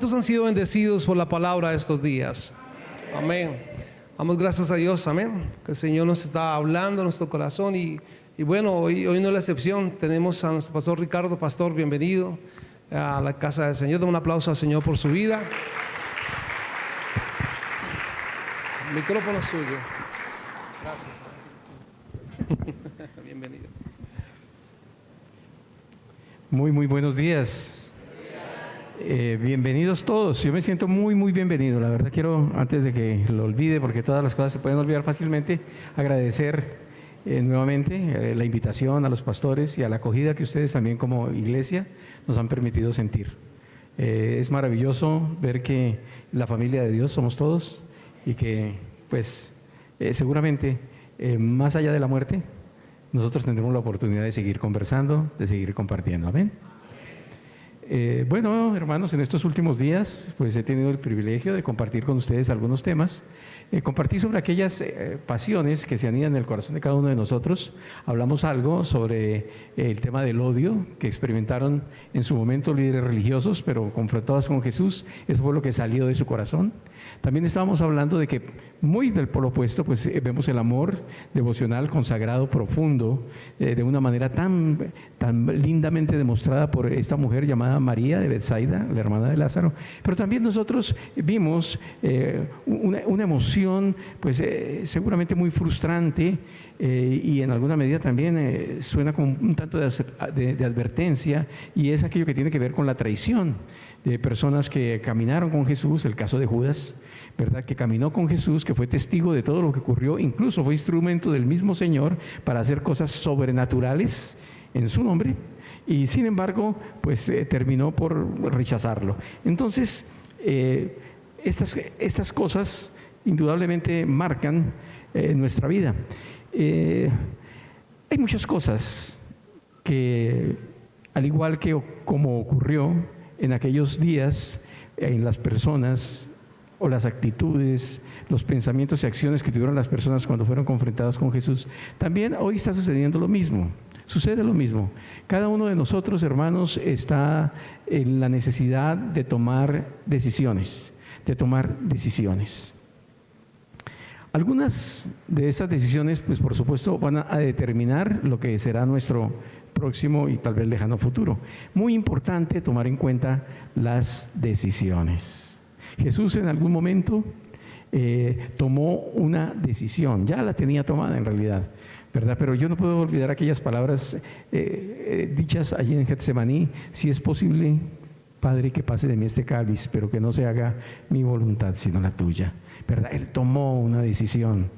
¿Cuántos han sido bendecidos por la palabra estos días? Amén. Damos gracias a Dios, amén, que el Señor nos está hablando en nuestro corazón y bueno, hoy no es la excepción. Tenemos a nuestro pastor Ricardo. Pastor, bienvenido a la casa del Señor. Dame un aplauso al Señor por su vida. El micrófono es suyo. Gracias. Bienvenido. Gracias. Muy buenos días. Bienvenidos todos. Yo me siento muy bienvenido. La verdad quiero, antes de que lo olvide, porque todas las cosas se pueden olvidar fácilmente, agradecer nuevamente la invitación a los pastores y a la acogida que ustedes también como iglesia nos han permitido sentir. Es maravilloso ver que la familia de Dios somos todos y que pues seguramente más allá de la muerte nosotros tendremos la oportunidad de seguir conversando, de seguir compartiendo. Amén. Bueno, hermanos, en estos últimos días pues he tenido el privilegio de compartir con ustedes algunos temas. Compartí sobre aquellas pasiones que se anidan en el corazón de cada uno de nosotros. Hablamos algo sobre el tema del odio que experimentaron en su momento líderes religiosos, pero confrontados con Jesús, eso fue lo que salió de su corazón. También estábamos hablando de que muy del polo opuesto pues vemos el amor devocional, consagrado, profundo, de una manera tan lindamente demostrada por esta mujer llamada María de Betsaida, la hermana de Lázaro. Pero también nosotros vimos una emoción pues seguramente muy frustrante y en alguna medida también suena como un tanto de advertencia, y es aquello que tiene que ver con la traición de personas que caminaron con Jesús, el caso de Judas, ¿verdad? Que caminó con Jesús, que fue testigo de todo lo que ocurrió, incluso fue instrumento del mismo Señor para hacer cosas sobrenaturales en su nombre, y sin embargo pues terminó por rechazarlo. Entonces estas cosas indudablemente marcan nuestra vida. Hay muchas cosas que, al igual que como ocurrió en aquellos días, en las personas o las actitudes, los pensamientos y acciones que tuvieron las personas cuando fueron confrontadas con Jesús, también hoy está sucediendo lo mismo. Sucede lo mismo. Cada uno de nosotros, hermanos, está en la necesidad de tomar decisiones, Algunas de estas decisiones, pues por supuesto, van a determinar lo que será nuestro próximo y tal vez lejano futuro. Muy importante tomar en cuenta las decisiones. Jesús en algún momento tomó una decisión, ya la tenía tomada en realidad, ¿verdad? Pero yo no puedo olvidar aquellas palabras dichas allí en Getsemaní: si es posible, Padre, que pase de mí este cáliz, pero que no se haga mi voluntad sino la tuya, ¿verdad? Él tomó una decisión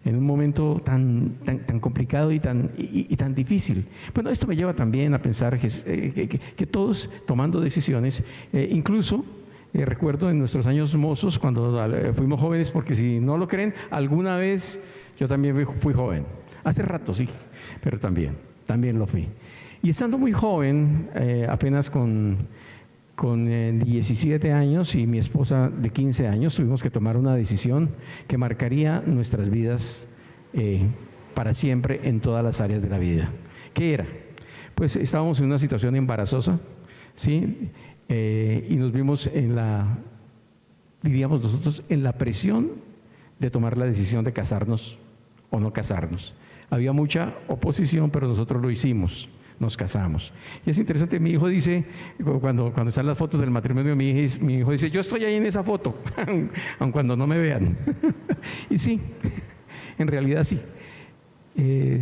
en un momento tan complicado y tan difícil. Bueno, esto me lleva también a pensar que todos tomando decisiones, incluso recuerdo en nuestros años mozos, cuando fuimos jóvenes, porque si no lo creen, alguna vez yo también fui joven. Hace rato sí, pero también lo fui. Y estando muy joven, apenas con 17 años y mi esposa de 15 años, tuvimos que tomar una decisión que marcaría nuestras vidas para siempre en todas las áreas de la vida. ¿Qué era? Pues estábamos en una situación embarazosa, ¿sí? Y nos vimos diríamos nosotros, en la presión de tomar la decisión de casarnos o no casarnos. Había mucha oposición, pero nosotros lo hicimos. Nos casamos. Y es interesante, mi hijo dice, cuando están las fotos del matrimonio, mi hijo dice: yo estoy ahí en esa foto, aun cuando no me vean. Y sí, en realidad sí.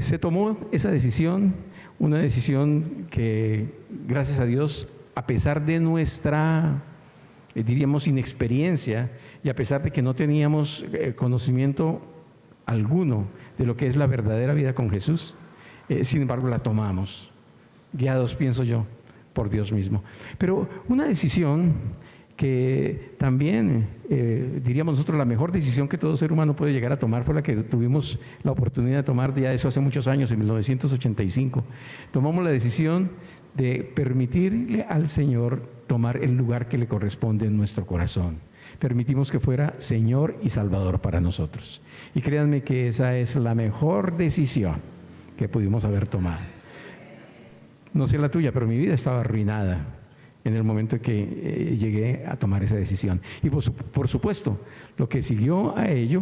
Se tomó esa decisión, una decisión que, gracias a Dios, a pesar de nuestra, diríamos, inexperiencia, y a pesar de que no teníamos conocimiento alguno de lo que es la verdadera vida con Jesús, sin embargo la tomamos, guiados, pienso yo, por Dios mismo. Pero una decisión que también, diríamos nosotros, la mejor decisión que todo ser humano puede llegar a tomar fue la que tuvimos la oportunidad de tomar ya eso hace muchos años, en 1985. Tomamos la decisión de permitirle al Señor tomar el lugar que le corresponde en nuestro corazón. Permitimos que fuera Señor y Salvador para nosotros. Y créanme que esa es la mejor decisión que pudimos haber tomado. No sé la tuya, pero mi vida estaba arruinada en el momento en que llegué a tomar esa decisión. Y por supuesto, lo que siguió a ello,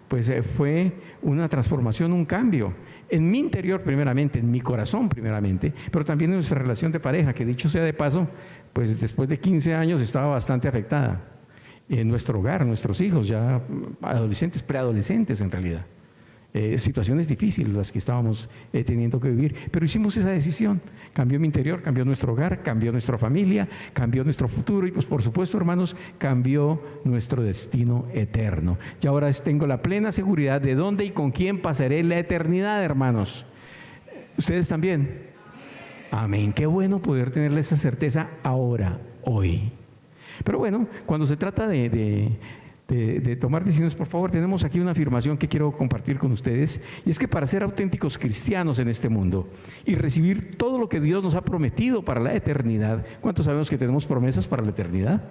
pues fue una transformación, un cambio en mi interior primeramente, en mi corazón primeramente, pero también en nuestra relación de pareja, que dicho sea de paso, pues después de 15 años estaba bastante afectada. En nuestro hogar, nuestros hijos, ya adolescentes, preadolescentes en realidad. Situaciones difíciles las que estábamos teniendo que vivir, pero hicimos esa decisión. Cambió mi interior, cambió nuestro hogar, cambió nuestra familia, cambió nuestro futuro y pues por supuesto, hermanos, cambió nuestro destino eterno. Y ahora tengo la plena seguridad de dónde y con quién pasaré la eternidad, hermanos. ¿Ustedes también? Amén. Qué bueno poder tener esa certeza ahora, hoy. Pero bueno, cuando se trata de tomar decisiones, por favor, tenemos aquí una afirmación que quiero compartir con ustedes, y es que para ser auténticos cristianos en este mundo y recibir todo lo que Dios nos ha prometido para la eternidad, ¿cuántos sabemos que tenemos promesas para la eternidad?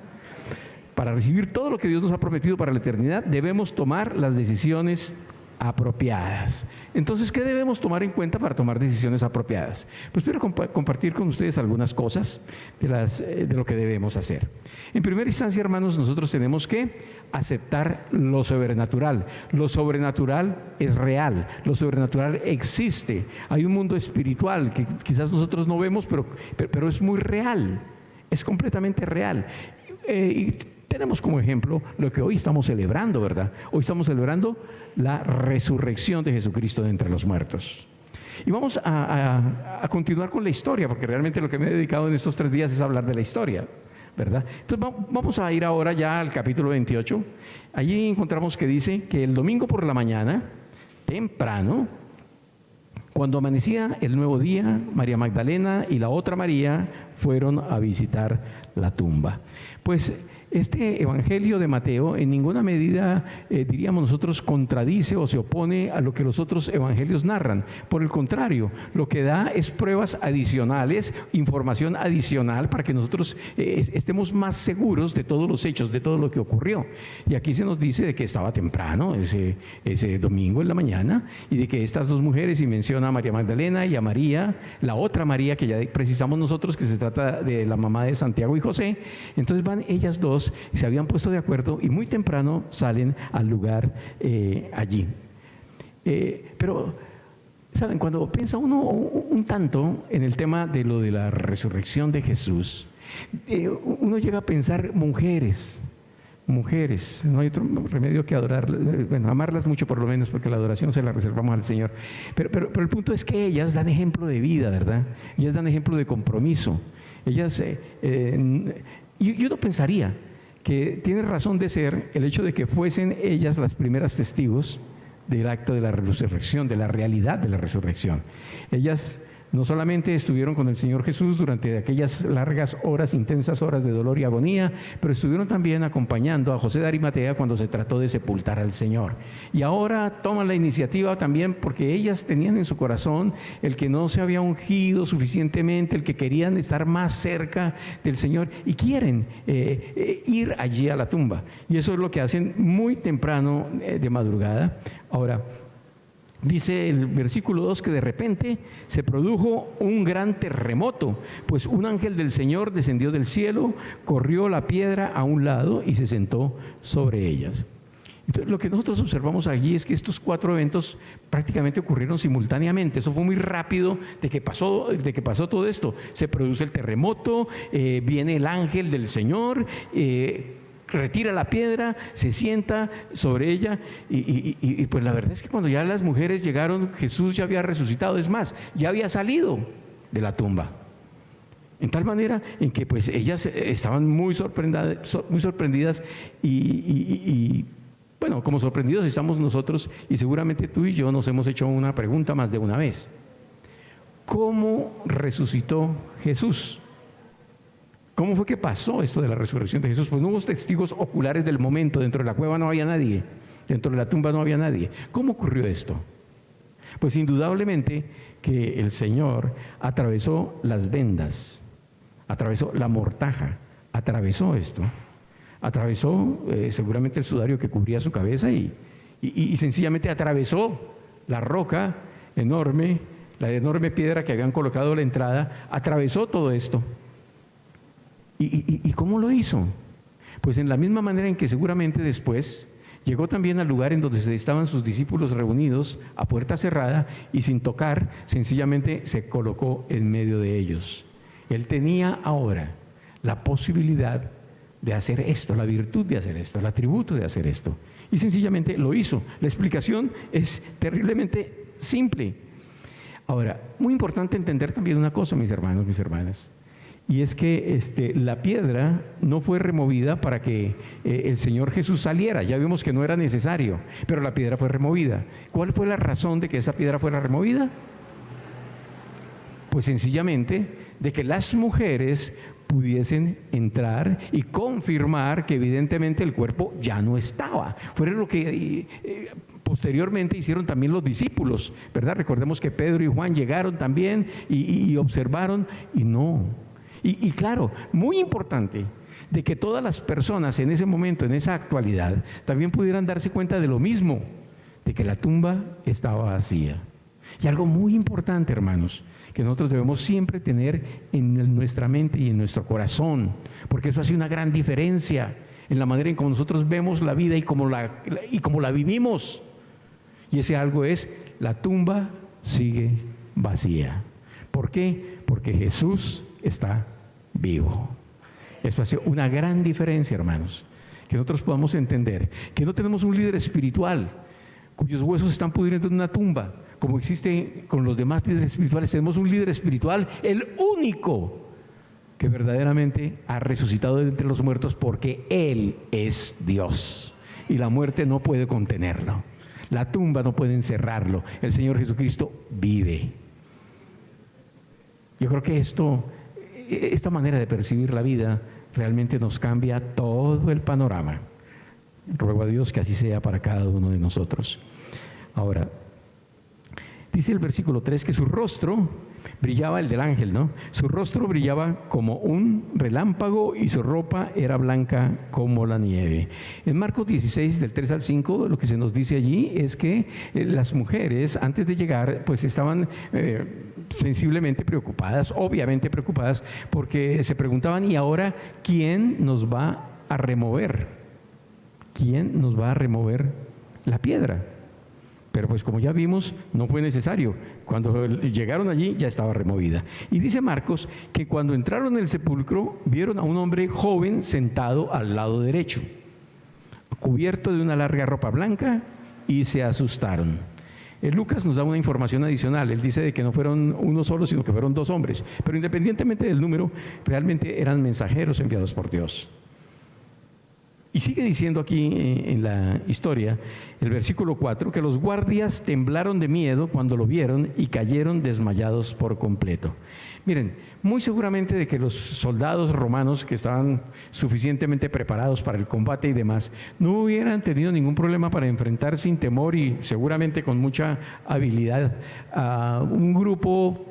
Para recibir todo lo que Dios nos ha prometido para la eternidad, debemos tomar las decisiones apropiadas. Entonces, ¿qué debemos tomar en cuenta para tomar decisiones apropiadas? Pues quiero compartir con ustedes algunas cosas de lo que debemos hacer. En primera instancia, hermanos, nosotros tenemos que aceptar lo sobrenatural. Lo sobrenatural es real, lo sobrenatural existe. Hay un mundo espiritual que quizás nosotros no vemos, pero es muy real, es completamente real. Y tenemos como ejemplo lo que hoy estamos celebrando, ¿verdad? Hoy estamos celebrando la resurrección de Jesucristo de entre los muertos. Y vamos a continuar con la historia, porque realmente lo que me he dedicado en estos 3 días es hablar de la historia, ¿verdad? Entonces vamos a ir ahora ya al capítulo 28. Allí encontramos que dice que el domingo por la mañana, temprano, cuando amanecía el nuevo día, María Magdalena y la otra María fueron a visitar la tumba. Pues este evangelio de Mateo en ninguna medida, diríamos nosotros, contradice o se opone a lo que los otros evangelios narran. Por el contrario, lo que da es pruebas adicionales, información adicional para que nosotros estemos más seguros de todos los hechos, de todo lo que ocurrió. Y aquí se nos dice de que estaba temprano, ese domingo en la mañana, y de que estas 2 mujeres, y menciona a María Magdalena y a María, la otra María que ya precisamos nosotros, que se trata de la mamá de Santiago y José. Entonces van ellas 2, se habían puesto de acuerdo y muy temprano salen al lugar allí. Pero, ¿saben? Cuando piensa uno un tanto en el tema de lo de la resurrección de Jesús, uno llega a pensar mujeres, no hay otro remedio que adorarlas, bueno, amarlas mucho por lo menos, porque la adoración se la reservamos al Señor. Pero el punto es que ellas dan ejemplo de vida, ¿verdad? Ellas dan ejemplo de compromiso. Ellas, yo no pensaría que tiene razón de ser el hecho de que fuesen ellas las primeras testigos del acto de la resurrección, de la realidad de la resurrección. Ellas no solamente estuvieron con el Señor Jesús durante aquellas largas horas, intensas horas de dolor y agonía, pero estuvieron también acompañando a José de Arimatea cuando se trató de sepultar al Señor. Y ahora toman la iniciativa también porque ellas tenían en su corazón el que no se había ungido suficientemente, el que querían estar más cerca del Señor y quieren ir allí a la tumba. Y eso es lo que hacen muy temprano de madrugada. Ahora, dice el versículo 2 que de repente se produjo un gran terremoto, pues un ángel del Señor descendió del cielo, corrió la piedra a un lado y se sentó sobre ellas. Entonces, lo que nosotros observamos allí es que estos 4 eventos prácticamente ocurrieron simultáneamente. Eso fue muy rápido de que pasó todo esto. Se produce el terremoto, viene el ángel del Señor, retira la piedra, se sienta sobre ella y pues la verdad es que cuando ya las mujeres llegaron, Jesús ya había resucitado, es más, ya había salido de la tumba. En tal manera en que pues ellas estaban muy sorprendidas y bueno, como sorprendidos estamos nosotros y seguramente tú y yo nos hemos hecho una pregunta más de una vez. ¿Cómo resucitó Jesús? ¿Cómo fue que pasó esto de la resurrección de Jesús? Pues no hubo testigos oculares del momento. Dentro de la cueva no había nadie. Dentro de la tumba no había nadie. ¿Cómo ocurrió esto? Pues indudablemente que el Señor atravesó las vendas, atravesó la mortaja, atravesó esto. Atravesó seguramente el sudario que cubría su cabeza y sencillamente atravesó la roca enorme, la enorme piedra que habían colocado a la entrada, atravesó todo esto. ¿Y cómo lo hizo? Pues en la misma manera en que seguramente después llegó también al lugar en donde estaban sus discípulos reunidos a puerta cerrada y sin tocar, sencillamente se colocó en medio de ellos. Él tenía ahora la posibilidad de hacer esto, la virtud de hacer esto, el atributo de hacer esto. Y sencillamente lo hizo. La explicación es terriblemente simple. Ahora, muy importante entender también una cosa, mis hermanos, mis hermanas. Y es que la piedra no fue removida para que el Señor Jesús saliera. Ya vimos que no era necesario, pero la piedra fue removida. ¿Cuál fue la razón de que esa piedra fuera removida? Pues sencillamente de que las mujeres pudiesen entrar y confirmar que evidentemente el cuerpo ya no estaba. Fue lo que posteriormente hicieron también los discípulos, ¿verdad? Recordemos que Pedro y Juan llegaron también y observaron y no. Y claro, muy importante de que todas las personas en ese momento, en esa actualidad, también pudieran darse cuenta de lo mismo, de que la tumba estaba vacía. Y algo muy importante, hermanos, que nosotros debemos siempre tener en nuestra mente y en nuestro corazón, porque eso hace una gran diferencia en la manera en cómo nosotros vemos la vida y cómo la vivimos. Y ese algo es, la tumba sigue vacía. ¿Por qué? Porque Jesús está vivo. Eso hace una gran diferencia, hermanos, que nosotros podamos entender que no tenemos un líder espiritual cuyos huesos están pudriendo en una tumba, como existe con los demás líderes espirituales. Tenemos un líder espiritual, el único que verdaderamente ha resucitado de entre los muertos, porque Él es Dios y la muerte no puede contenerlo, la tumba no puede encerrarlo. El Señor Jesucristo vive. Yo creo que esta manera de percibir la vida realmente nos cambia todo el panorama. Ruego a Dios que así sea para cada uno de nosotros. Ahora, dice el versículo 3 que su rostro brillaba, el del ángel, ¿no? Su rostro brillaba como un relámpago y su ropa era blanca como la nieve. En Marcos 16, del 3 al 5, lo que se nos dice allí es que las mujeres, antes de llegar, pues estaban sensiblemente preocupadas, obviamente preocupadas, porque se preguntaban, ¿y ahora quién nos va a remover? ¿Quién nos va a remover la piedra? Pero pues como ya vimos, no fue necesario. Cuando llegaron allí ya estaba removida. Y dice Marcos que cuando entraron en el sepulcro vieron a un hombre joven sentado al lado derecho, cubierto de una larga ropa blanca, y se asustaron. Lucas nos da una información adicional. Él dice de que no fueron uno solo, sino que fueron dos hombres. Pero independientemente del número, realmente eran mensajeros enviados por Dios. Y sigue diciendo aquí en la historia, el versículo 4, que los guardias temblaron de miedo cuando lo vieron y cayeron desmayados por completo. Miren, muy seguramente de que los soldados romanos que estaban suficientemente preparados para el combate y demás, no hubieran tenido ningún problema para enfrentar sin temor y seguramente con mucha habilidad a un grupo,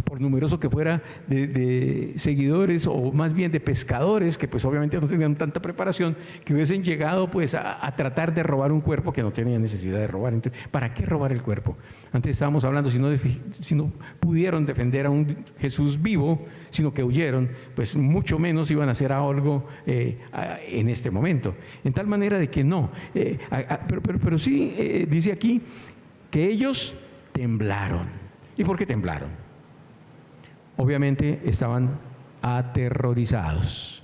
por numeroso que fuera, de seguidores o más bien de pescadores que pues obviamente no tenían tanta preparación, que hubiesen llegado pues a tratar de robar un cuerpo que no tenían necesidad de robar. Entonces, ¿para qué robar el cuerpo? Antes estábamos hablando, si no pudieron defender a un Jesús vivo, sino que huyeron, pues mucho menos iban a hacer algo en este momento. En tal manera de que no, pero sí dice aquí que ellos temblaron. ¿Y por qué temblaron? Obviamente estaban aterrorizados.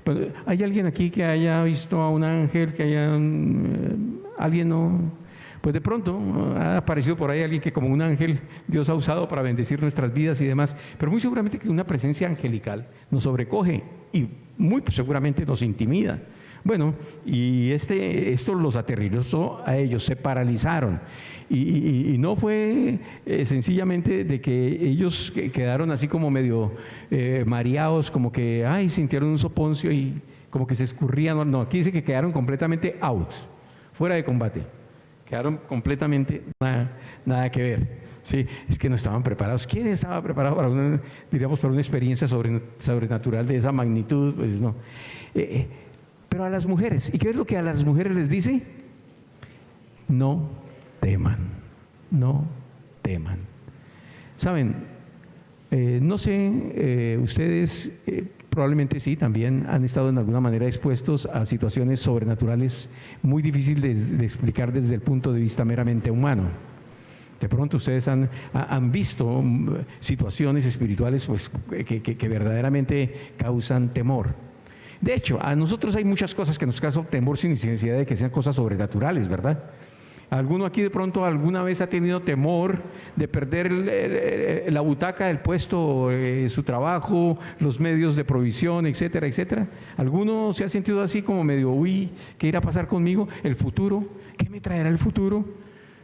Bueno, ¿hay alguien aquí que haya visto a un ángel, que haya alguien no? Pues de pronto ha aparecido por ahí alguien que como un ángel Dios ha usado para bendecir nuestras vidas y demás, pero muy seguramente que una presencia angelical nos sobrecoge y muy seguramente nos intimida. Bueno, y esto los aterrorizó a ellos, se paralizaron. Y no fue sencillamente de que ellos quedaron así como medio mareados, como que sintieron un soponcio y como que se escurrían. No, aquí dice que quedaron completamente out, fuera de combate. Quedaron completamente nada que ver. Sí, es que no estaban preparados. ¿Quién estaba preparado para para una experiencia sobrenatural de esa magnitud? Pues no. Pero a las mujeres, ¿y qué es lo que a las mujeres les dice? No teman, no teman. Saben, no no sé, ustedes probablemente sí, también han estado en alguna manera expuestos a situaciones sobrenaturales muy difíciles de explicar desde el punto de vista meramente humano. De pronto ustedes han visto situaciones espirituales pues, que verdaderamente causan temor. De hecho, a nosotros hay muchas cosas que nos causan temor sin necesidad de que sean cosas sobrenaturales, ¿verdad? ¿Alguno aquí de pronto alguna vez ha tenido temor de perder la butaca, el puesto, su trabajo, los medios de provisión, etcétera, etcétera? ¿Alguno se ha sentido así como medio, uy, qué irá a pasar conmigo? ¿El futuro? ¿Qué me traerá el futuro?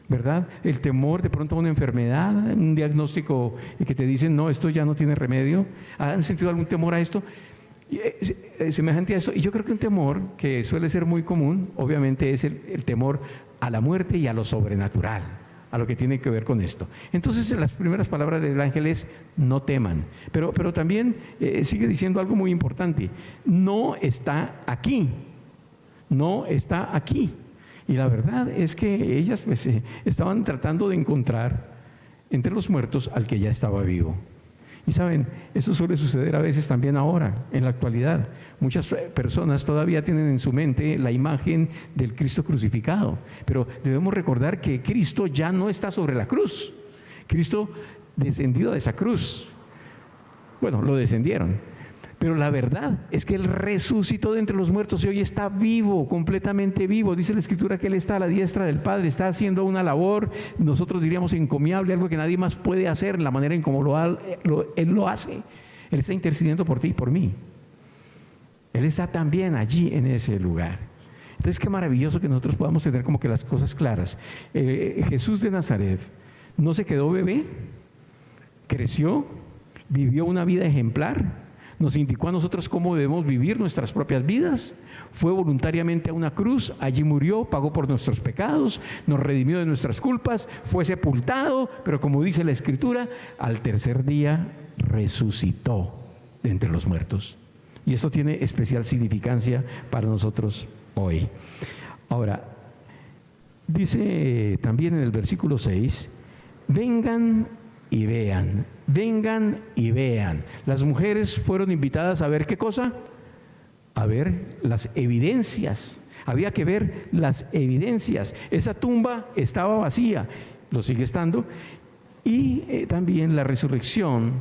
¿Verdad? El temor de pronto a una enfermedad, un diagnóstico que te dicen, no, esto ya no tiene remedio. ¿Han sentido algún temor a esto? Semejante a esto. Y yo creo que un temor que suele ser muy común, obviamente, es el temor a la muerte y a lo sobrenatural, a lo que tiene que ver con esto. Entonces, las primeras palabras del ángel es, no teman. Pero también sigue diciendo algo muy importante, no está aquí, no está aquí. Y la verdad es que ellas pues, estaban tratando de encontrar entre los muertos al que ya estaba vivo. Y saben, eso suele suceder a veces también ahora, en la actualidad. Muchas personas todavía tienen en su mente la imagen del Cristo crucificado, pero debemos recordar que Cristo ya no está sobre la cruz. Cristo descendió de esa cruz. Bueno, lo descendieron. Pero la verdad es que Él resucitó de entre los muertos y hoy está vivo, completamente vivo. Dice la Escritura que Él está a la diestra del Padre, está haciendo una labor, nosotros diríamos encomiable, algo que nadie más puede hacer en la manera en como Él lo hace. Él está intercediendo por ti y por mí. Él está también allí en ese lugar. Entonces, qué maravilloso que nosotros podamos tener como que las cosas claras. Jesús de Nazaret no se quedó bebé, creció, vivió una vida ejemplar. Nos indicó a nosotros cómo debemos vivir nuestras propias vidas, fue voluntariamente a una cruz, allí murió, pagó por nuestros pecados, nos redimió de nuestras culpas, fue sepultado, pero como dice la Escritura, al tercer día resucitó de entre los muertos. Y eso tiene especial significancia para nosotros hoy. Ahora, dice también en el versículo 6, vengan y vean, vengan y vean. Las mujeres fueron invitadas a ver ¿qué cosa? A ver las evidencias. Había que ver las evidencias. Esa tumba estaba vacía, lo sigue estando. Y también la resurrección,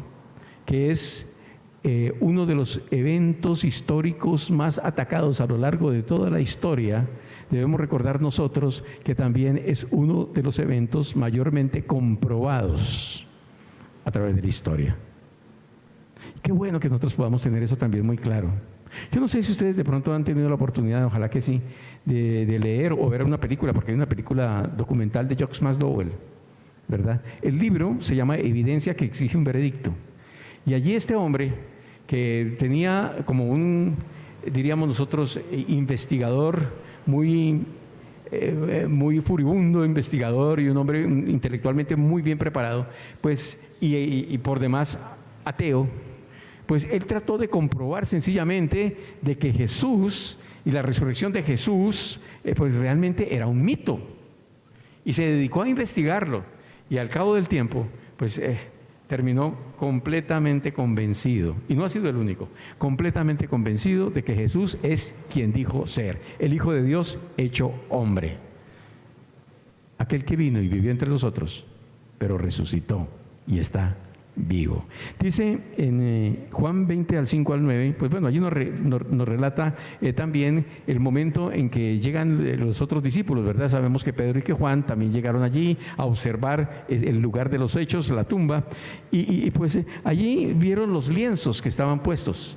que es uno de los eventos históricos más atacados a lo largo de toda la historia. Debemos recordar nosotros que también es uno de los eventos mayormente comprobados a través de la historia. Qué bueno que nosotros podamos tener eso también muy claro. Yo no sé si ustedes de pronto han tenido la oportunidad, ojalá que sí, de leer o ver una película, porque hay una película documental de Jacques Maslow, ¿verdad? El libro se llama Evidencia que exige un veredicto. Y allí este hombre, que tenía como un, diríamos nosotros, investigador muy furibundo investigador y un hombre intelectualmente muy bien preparado, pues, y por demás ateo, pues él trató de comprobar sencillamente de que Jesús y la resurrección de Jesús pues realmente era un mito, y se dedicó a investigarlo, y al cabo del tiempo pues terminó completamente convencido, y no ha sido el único, completamente convencido de que Jesús es quien dijo ser, el Hijo de Dios hecho hombre, aquel que vino y vivió entre nosotros, pero resucitó y está vivo. Dice en Juan 20 al 5 al 9, pues bueno, allí nos relata también el momento en que llegan los otros discípulos, ¿verdad? Sabemos que Pedro y que Juan también llegaron allí a observar el lugar de los hechos, la tumba, y pues allí vieron los lienzos que estaban puestos,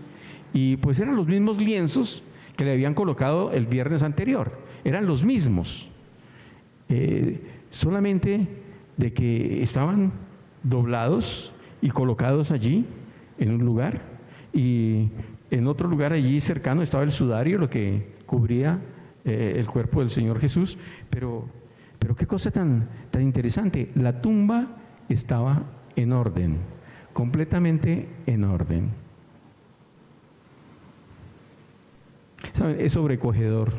y pues eran los mismos lienzos que le habían colocado el viernes anterior, eran los mismos, solamente de que estaban doblados y colocados allí en un lugar, y en otro lugar allí cercano estaba el sudario, lo que cubría el cuerpo del Señor Jesús. Pero qué cosa tan interesante, la tumba estaba en orden, completamente en orden. ¿Saben? Es sobrecogedor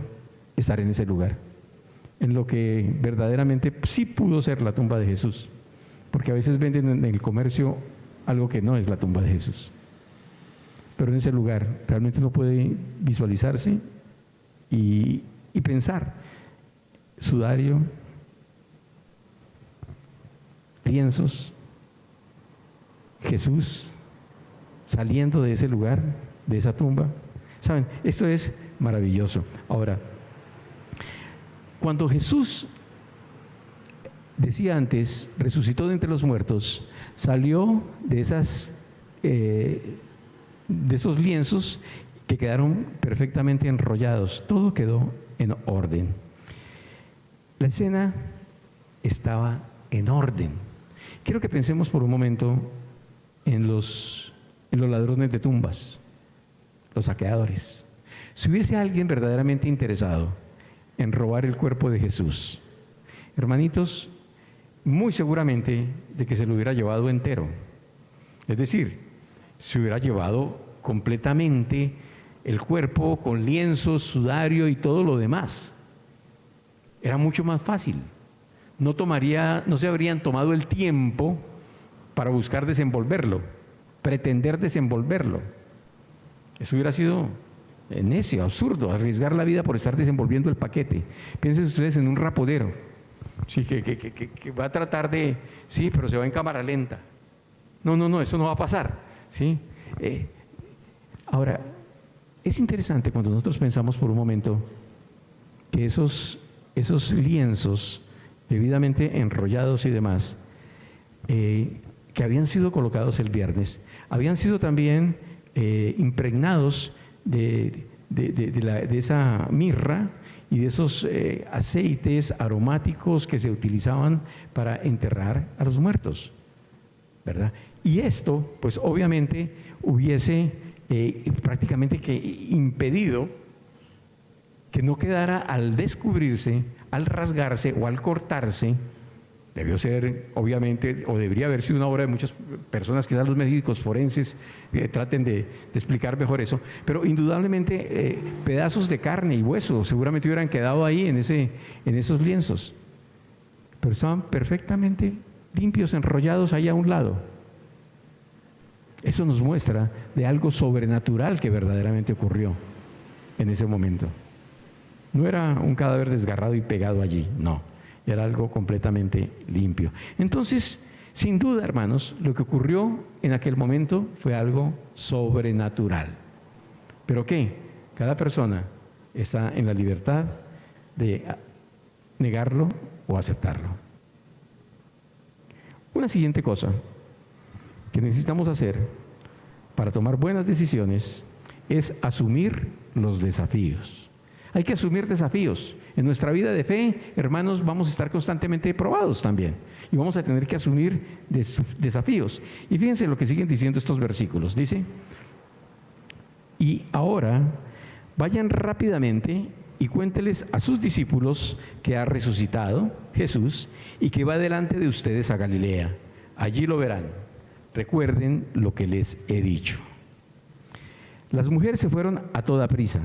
estar en ese lugar, en lo que verdaderamente sí pudo ser la tumba de Jesús, porque a veces venden en el comercio algo que no es la tumba de Jesús. Pero en ese lugar realmente uno puede visualizarse y pensar, sudario, lienzos, Jesús saliendo de ese lugar, de esa tumba. ¿Saben? Esto es maravilloso. Ahora, cuando Jesús, decía antes, resucitó de entre los muertos, salió de esos lienzos que quedaron perfectamente enrollados. Todo quedó en orden. La escena estaba en orden. Quiero que pensemos por un momento en los ladrones de tumbas, los saqueadores. Si hubiese alguien verdaderamente interesado en robar el cuerpo de Jesús, hermanitos, muy seguramente de que se lo hubiera llevado entero. Es decir, se hubiera llevado completamente el cuerpo con lienzos, sudario y todo lo demás. Era mucho más fácil. No se habrían tomado el tiempo para buscar desenvolverlo, pretender desenvolverlo. Eso hubiera sido necio, absurdo, arriesgar la vida por estar desenvolviendo el paquete. Piensen ustedes en un rapodero, sí, que va a tratar de, sí, pero se va en cámara lenta. No, eso no va a pasar, ¿sí? Ahora, es interesante cuando nosotros pensamos por un momento que esos lienzos debidamente enrollados y demás, que habían sido colocados el viernes, habían sido también impregnados de esa mirra y de esos aceites aromáticos que se utilizaban para enterrar a los muertos, ¿verdad? Y esto, pues obviamente, hubiese prácticamente que impedido que no quedara al descubrirse, al rasgarse o al cortarse. Debió ser, obviamente, o debería haber sido una obra de muchas personas, quizás los médicos forenses traten de explicar mejor eso, pero indudablemente pedazos de carne y hueso seguramente hubieran quedado ahí en esos lienzos, pero estaban perfectamente limpios, enrollados ahí a un lado. Eso nos muestra de algo sobrenatural que verdaderamente ocurrió en ese momento. No era un cadáver desgarrado y pegado allí, no. Era algo completamente limpio. Entonces, sin duda, hermanos, lo que ocurrió en aquel momento fue algo sobrenatural. ¿Pero qué? Cada persona está en la libertad de negarlo o aceptarlo. Una siguiente cosa que necesitamos hacer para tomar buenas decisiones es asumir los desafíos. Hay que asumir desafíos. En nuestra vida de fe, hermanos, vamos a estar constantemente probados también. Y vamos a tener que asumir desafíos. Y fíjense lo que siguen diciendo estos versículos. Dice, y ahora vayan rápidamente y cuénteles a sus discípulos que ha resucitado Jesús y que va delante de ustedes a Galilea. Allí lo verán. Recuerden lo que les he dicho. Las mujeres se fueron a toda prisa.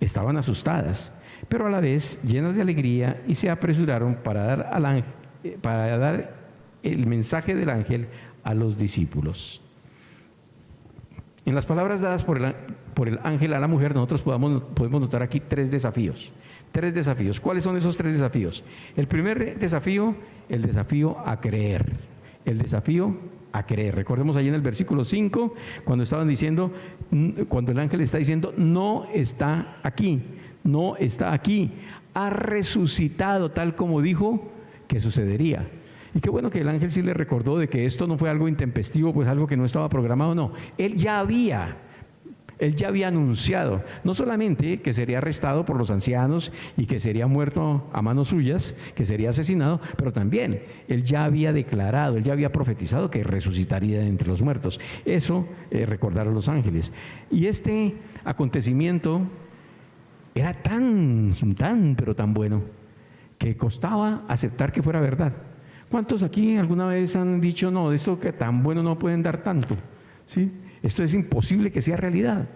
Estaban asustadas, pero a la vez llenas de alegría y se apresuraron para dar el mensaje del ángel a los discípulos. En las palabras dadas por el ángel a la mujer, nosotros podemos notar aquí tres desafíos. ¿Cuáles son esos tres desafíos? El primer desafío, el desafío a creer. El desafío a creer. Recordemos ahí en el versículo 5, cuando estaban diciendo, cuando el ángel está diciendo, no está aquí, ha resucitado tal como dijo que sucedería. Y qué bueno que el ángel sí le recordó de que esto no fue algo intempestivo, pues algo que no estaba programado, no. Él ya había anunciado, no solamente que sería arrestado por los ancianos y que sería muerto a manos suyas, que sería asesinado, pero también él ya había declarado, él ya había profetizado que resucitaría de entre los muertos. Eso recordaron los ángeles. Y este acontecimiento era pero tan bueno, que costaba aceptar que fuera verdad. ¿Cuántos aquí alguna vez han dicho, no, de esto que tan bueno no pueden dar tanto? ¿Sí? Esto es imposible que sea realidad.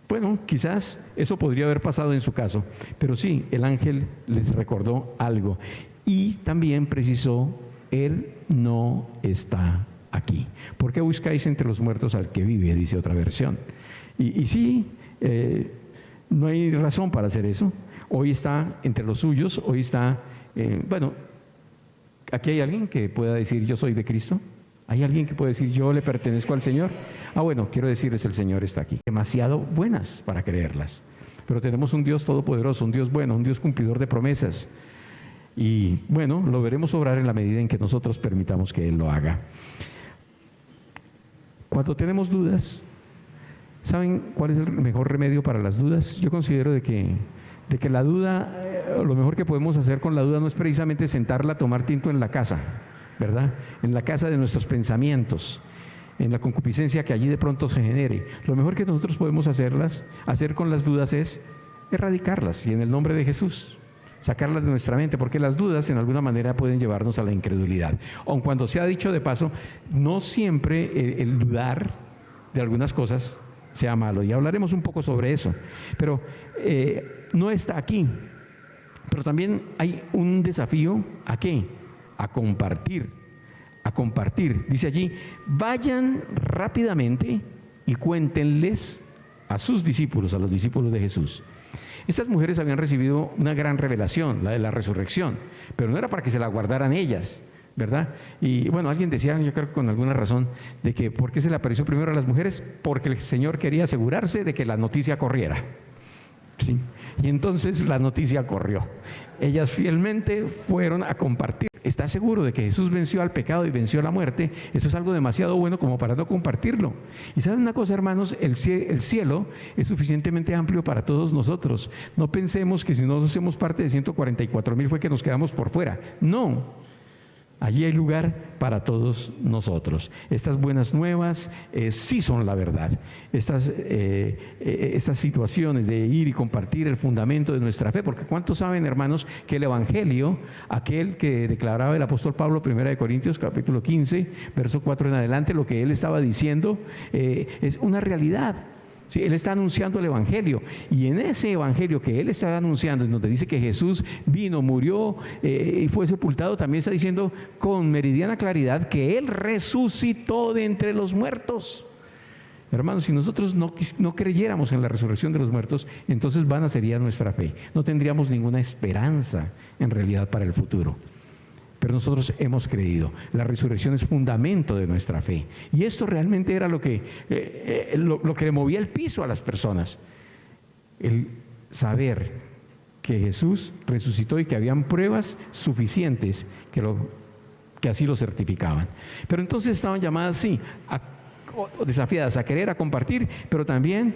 Bueno, quizás eso podría haber pasado en su caso, pero sí, el ángel les recordó algo y también precisó, Él no está aquí. ¿Por qué buscáis entre los muertos al que vive?, dice otra versión. Y sí, no hay razón para hacer eso. Hoy está entre los suyos, hoy está, bueno, ¿aquí hay alguien que pueda decir yo soy de Cristo? ¿Hay alguien que pueda decir yo le pertenezco al Señor? Bueno, quiero decirles, el Señor está aquí. Demasiado buenas para creerlas. Pero tenemos un Dios todopoderoso, un Dios bueno, un Dios cumplidor de promesas. Y bueno, lo veremos obrar en la medida en que nosotros permitamos que Él lo haga. Cuando tenemos dudas, ¿saben cuál es el mejor remedio para las dudas? Yo considero de que la duda, lo mejor que podemos hacer con la duda no es precisamente sentarla a tomar tinto en la casa, ¿verdad? En la casa de nuestros pensamientos, en la concupiscencia que allí de pronto se genere. Lo mejor que nosotros podemos hacer con las dudas es erradicarlas, y en el nombre de Jesús, sacarlas de nuestra mente, porque las dudas en alguna manera pueden llevarnos a la incredulidad. Aun cuando se ha dicho de paso, no siempre el dudar de algunas cosas sea malo, y hablaremos un poco sobre eso, pero no está aquí. Pero también hay un desafío, ¿a qué? A compartir. Dice allí, vayan rápidamente y cuéntenles a sus discípulos, a los discípulos de Jesús. Estas mujeres habían recibido una gran revelación, la de la resurrección, pero no era para que se la guardaran ellas, ¿verdad? Y bueno, alguien decía, yo creo que con alguna razón, de que ¿por qué se le apareció primero a las mujeres? Porque el Señor quería asegurarse de que la noticia corriera. ¿Sí? Y entonces la noticia corrió. Ellas fielmente fueron a compartir. ¿Está seguro de que Jesús venció al pecado y venció a la muerte? Eso es algo demasiado bueno como para no compartirlo. Y ¿saben una cosa, hermanos? El cielo es suficientemente amplio para todos nosotros. No pensemos que si no hacemos parte de 144,000 fue que nos quedamos por fuera. No. Allí hay lugar para todos nosotros. Estas buenas nuevas sí son la verdad. Estas situaciones de ir y compartir el fundamento de nuestra fe, porque ¿cuántos saben, hermanos, que el Evangelio, aquel que declaraba el apóstol Pablo, 1 Corintios capítulo 15, verso 4 en adelante, lo que él estaba diciendo es una realidad? Sí, él está anunciando el Evangelio, y en ese Evangelio que él está anunciando, en donde dice que Jesús vino, murió y fue sepultado, también está diciendo con meridiana claridad que él resucitó de entre los muertos. Hermanos, si nosotros no creyéramos en la resurrección de los muertos, entonces vana sería nuestra fe. No tendríamos ninguna esperanza en realidad para el futuro. Pero nosotros hemos creído. La resurrección es fundamento de nuestra fe. Y esto realmente era lo que le movía el piso a las personas. El saber que Jesús resucitó y que habían pruebas suficientes que así lo certificaban. Pero entonces estaban llamadas, sí, desafiadas a querer, a compartir, pero también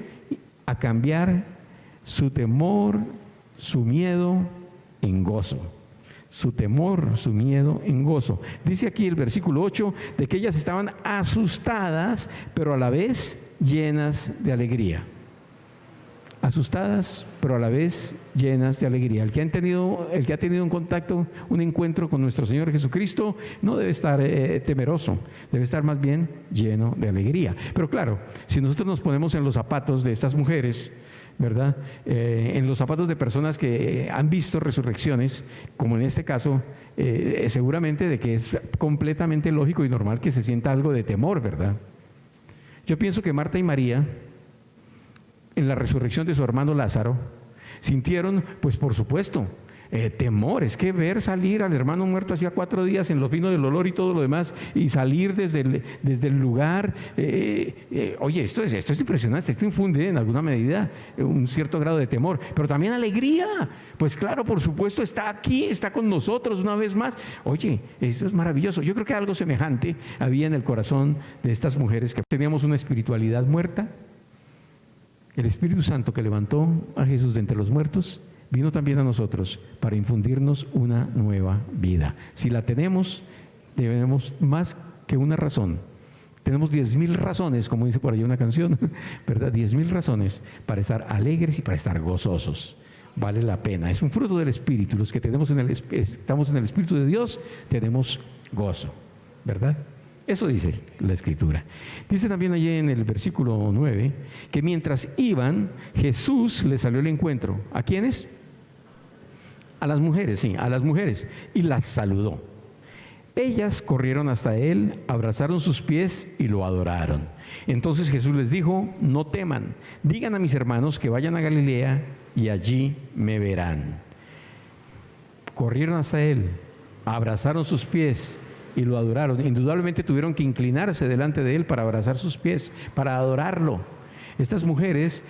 a cambiar su temor, su miedo en gozo. Su temor, su miedo en gozo. Dice aquí el versículo 8 de que ellas estaban asustadas, pero a la vez llenas de alegría. Asustadas, pero a la vez llenas de alegría. El que ha tenido un contacto, un encuentro con nuestro Señor Jesucristo, no debe estar temeroso, debe estar más bien lleno de alegría. Pero claro, si nosotros nos ponemos en los zapatos de estas mujeres, ¿verdad? En los zapatos de personas que han visto resurrecciones, como en este caso, seguramente de que es completamente lógico y normal que se sienta algo de temor, ¿verdad? Yo pienso que Marta y María, en la resurrección de su hermano Lázaro, sintieron, pues por supuesto, temor. Es que ver salir al hermano muerto hacía 4 días en lo fino del olor y todo lo demás, y salir desde el lugar, oye, esto es impresionante. Esto infunde en alguna medida un cierto grado de temor, pero también alegría. Pues claro, por supuesto, está aquí, está con nosotros una vez más. Oye, esto es maravilloso. Yo creo que algo semejante había en el corazón de estas mujeres, que teníamos una espiritualidad muerta. El Espíritu Santo que levantó a Jesús de entre los muertos vino también a nosotros para infundirnos una nueva vida. Si la tenemos más que una razón. Tenemos 10,000 razones, como dice por ahí una canción, ¿verdad? 10,000 razones para estar alegres y para estar gozosos. Vale la pena. Es un fruto del Espíritu. Los que estamos en el Espíritu de Dios, tenemos gozo, ¿verdad? Eso dice la Escritura. Dice también allí en el versículo 9 que mientras iban, Jesús les salió al encuentro. ¿A quiénes? A las mujeres, sí, a las mujeres. Y las saludó. Ellas corrieron hasta él, abrazaron sus pies y lo adoraron. Entonces Jesús les dijo: no teman, digan a mis hermanos que vayan a Galilea y allí me verán. Corrieron hasta él, abrazaron sus pies y lo adoraron. Indudablemente tuvieron que inclinarse delante de él para abrazar sus pies, para adorarlo. Estas mujeres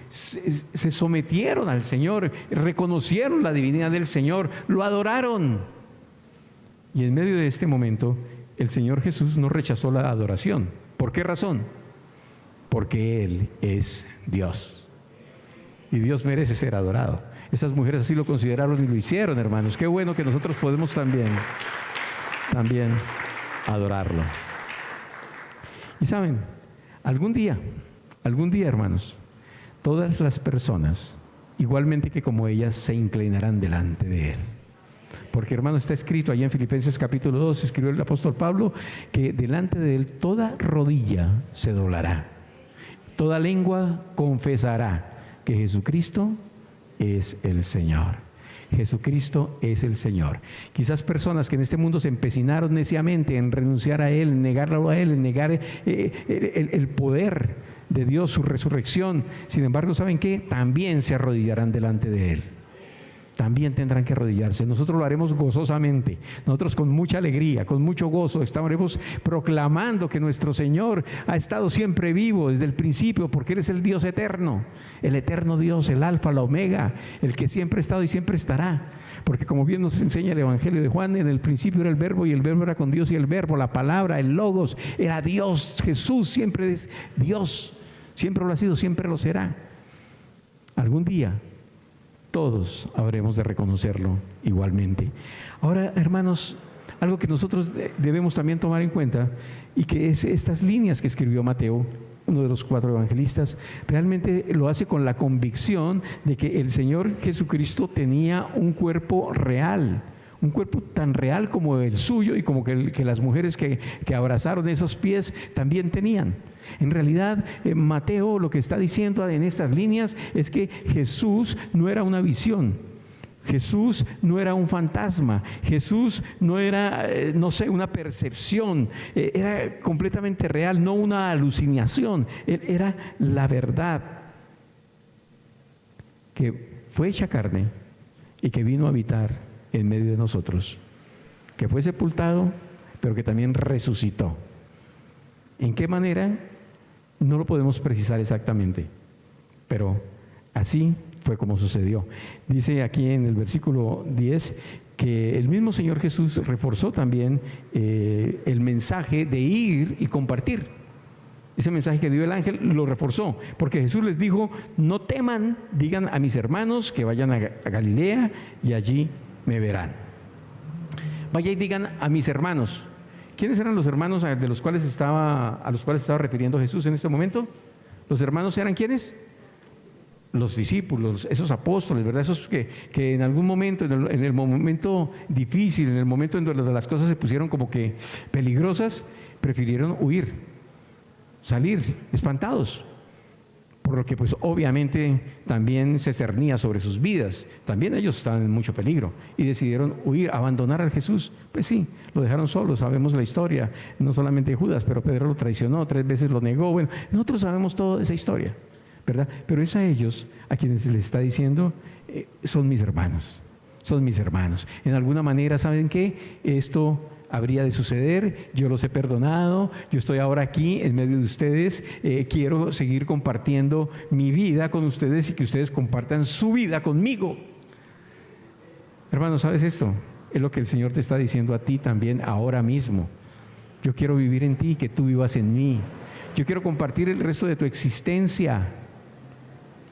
se sometieron al Señor, reconocieron la divinidad del Señor, lo adoraron. Y en medio de este momento, el Señor Jesús no rechazó la adoración. ¿Por qué razón? Porque Él es Dios. Y Dios merece ser adorado. Esas mujeres así lo consideraron y lo hicieron, hermanos. Qué bueno que nosotros podemos también adorarlo. Y saben, algún día, hermanos, todas las personas, igualmente que como ellas, se inclinarán delante de Él. Porque, hermano, está escrito allá en Filipenses capítulo 2, escribió el apóstol Pablo, que delante de Él toda rodilla se doblará, toda lengua confesará que Jesucristo es el Señor. Jesucristo es el Señor. Quizás personas que en este mundo se empecinaron neciamente en renunciar a Él, en negarlo a Él, en negar el poder de Dios, su resurrección. Sin embargo, ¿saben qué? También se arrodillarán delante de Él. También tendrán que arrodillarse. Nosotros lo haremos gozosamente. Nosotros con mucha alegría, con mucho gozo, estaremos proclamando que nuestro Señor ha estado siempre vivo desde el principio, porque Él es el Dios eterno, el eterno Dios, el Alfa, la Omega, el que siempre ha estado y siempre estará. Porque como bien nos enseña el Evangelio de Juan, en el principio era el Verbo y el Verbo era con Dios y el Verbo, la palabra, el Logos, era Dios. Jesús siempre es Dios, siempre lo ha sido, siempre lo será. Algún día todos habremos de reconocerlo igualmente. Ahora, hermanos, algo que nosotros debemos también tomar en cuenta, y que es estas líneas que escribió Mateo, uno de los 4 evangelistas, realmente lo hace con la convicción de que el Señor Jesucristo tenía un cuerpo real, un cuerpo tan real como el suyo y como que las mujeres que abrazaron esos pies también tenían. En realidad, Mateo lo que está diciendo en estas líneas es que Jesús no era una visión, Jesús no era un fantasma, Jesús no era, una percepción, era completamente real, no una alucinación. Él era la verdad que fue hecha carne y que vino a habitar en medio de nosotros, que fue sepultado, pero que también resucitó. ¿En qué manera? No lo podemos precisar exactamente, pero así fue como sucedió. Dice aquí en el versículo 10 que el mismo Señor Jesús reforzó también el mensaje de ir y compartir. Ese mensaje que dio el ángel lo reforzó, porque Jesús les dijo: no teman, digan a mis hermanos que vayan a Galilea y allí me verán. Vaya y digan a mis hermanos. ¿Quiénes eran los hermanos a los cuales estaba refiriendo Jesús en este momento? ¿Los hermanos eran quiénes? Los discípulos, esos apóstoles, ¿verdad? Esos que en algún momento, en el momento difícil, en el momento en donde las cosas se pusieron como que peligrosas, prefirieron huir, salir, espantados. Por lo que pues obviamente también se cernía sobre sus vidas. También ellos estaban en mucho peligro y decidieron huir, abandonar a Jesús. Pues sí, lo dejaron solo, sabemos la historia, no solamente Judas, pero Pedro lo traicionó, 3 veces lo negó. Bueno, nosotros sabemos toda esa historia, ¿verdad? Pero es a ellos a quienes les está diciendo: son mis hermanos, son mis hermanos. En alguna manera, ¿saben qué? Esto habría de suceder, yo los he perdonado, yo estoy ahora aquí en medio de ustedes, quiero seguir compartiendo mi vida con ustedes y que ustedes compartan su vida conmigo. Hermano, ¿sabes esto? Es lo que el Señor te está diciendo a ti también ahora mismo. Yo quiero vivir en ti, que tú vivas en mí. Yo quiero compartir el resto de tu existencia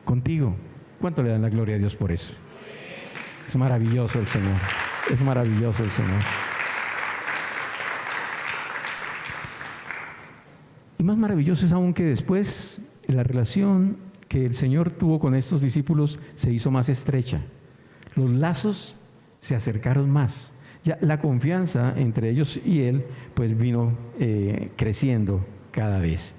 contigo. ¿Cuánto le dan la gloria a Dios por eso? Es maravilloso el Señor, es maravilloso el Señor. Y más maravilloso es aún que después la relación que el Señor tuvo con estos discípulos se hizo más estrecha. Los lazos se acercaron más. Ya la confianza entre ellos y Él pues vino creciendo cada vez.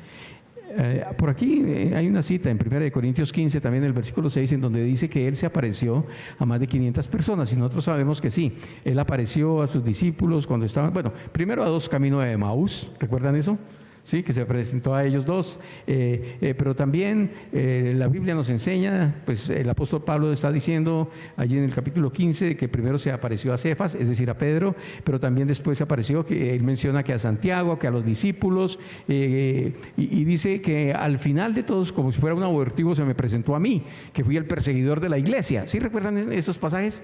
Por aquí hay una cita en 1 Corintios 15, también en el versículo 6, en donde dice que Él se apareció a más de 500 personas, y nosotros sabemos que sí, Él apareció a sus discípulos cuando estaban, bueno, primero a 2 camino de Emaús, ¿recuerdan eso? Sí, que se presentó a ellos dos, pero también la Biblia nos enseña, pues el apóstol Pablo está diciendo allí en el capítulo 15 que primero se apareció a Cefas, es decir, a Pedro, pero también después se apareció, que él menciona que a Santiago, que a los discípulos, y dice que al final de todos, como si fuera un abortivo, se me presentó a mí, que fui el perseguidor de la iglesia. ¿Sí recuerdan esos pasajes?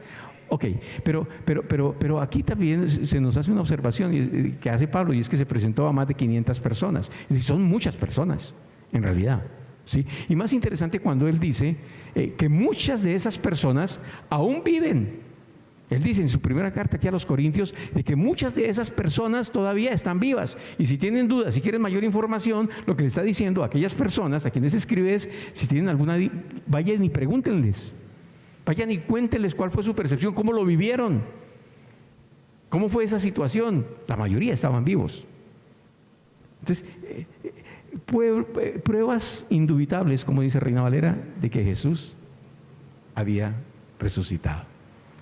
Ok, pero aquí también se nos hace una observación que hace Pablo, y es que se presentó a más de 500 personas. Es decir, son muchas personas, en realidad, ¿sí? Y más interesante cuando él dice que muchas de esas personas aún viven. Él dice en su primera carta aquí a los Corintios de que muchas de esas personas todavía están vivas. Y si tienen dudas, si quieren mayor información, lo que le está diciendo a aquellas personas a quienes escribe es, si tienen alguna, vayan y pregúntenles. Vayan y cuéntenles cuál fue su percepción, cómo lo vivieron, cómo fue esa situación. La mayoría estaban vivos. Entonces, pruebas indubitables, como dice Reina Valera, de que Jesús había resucitado.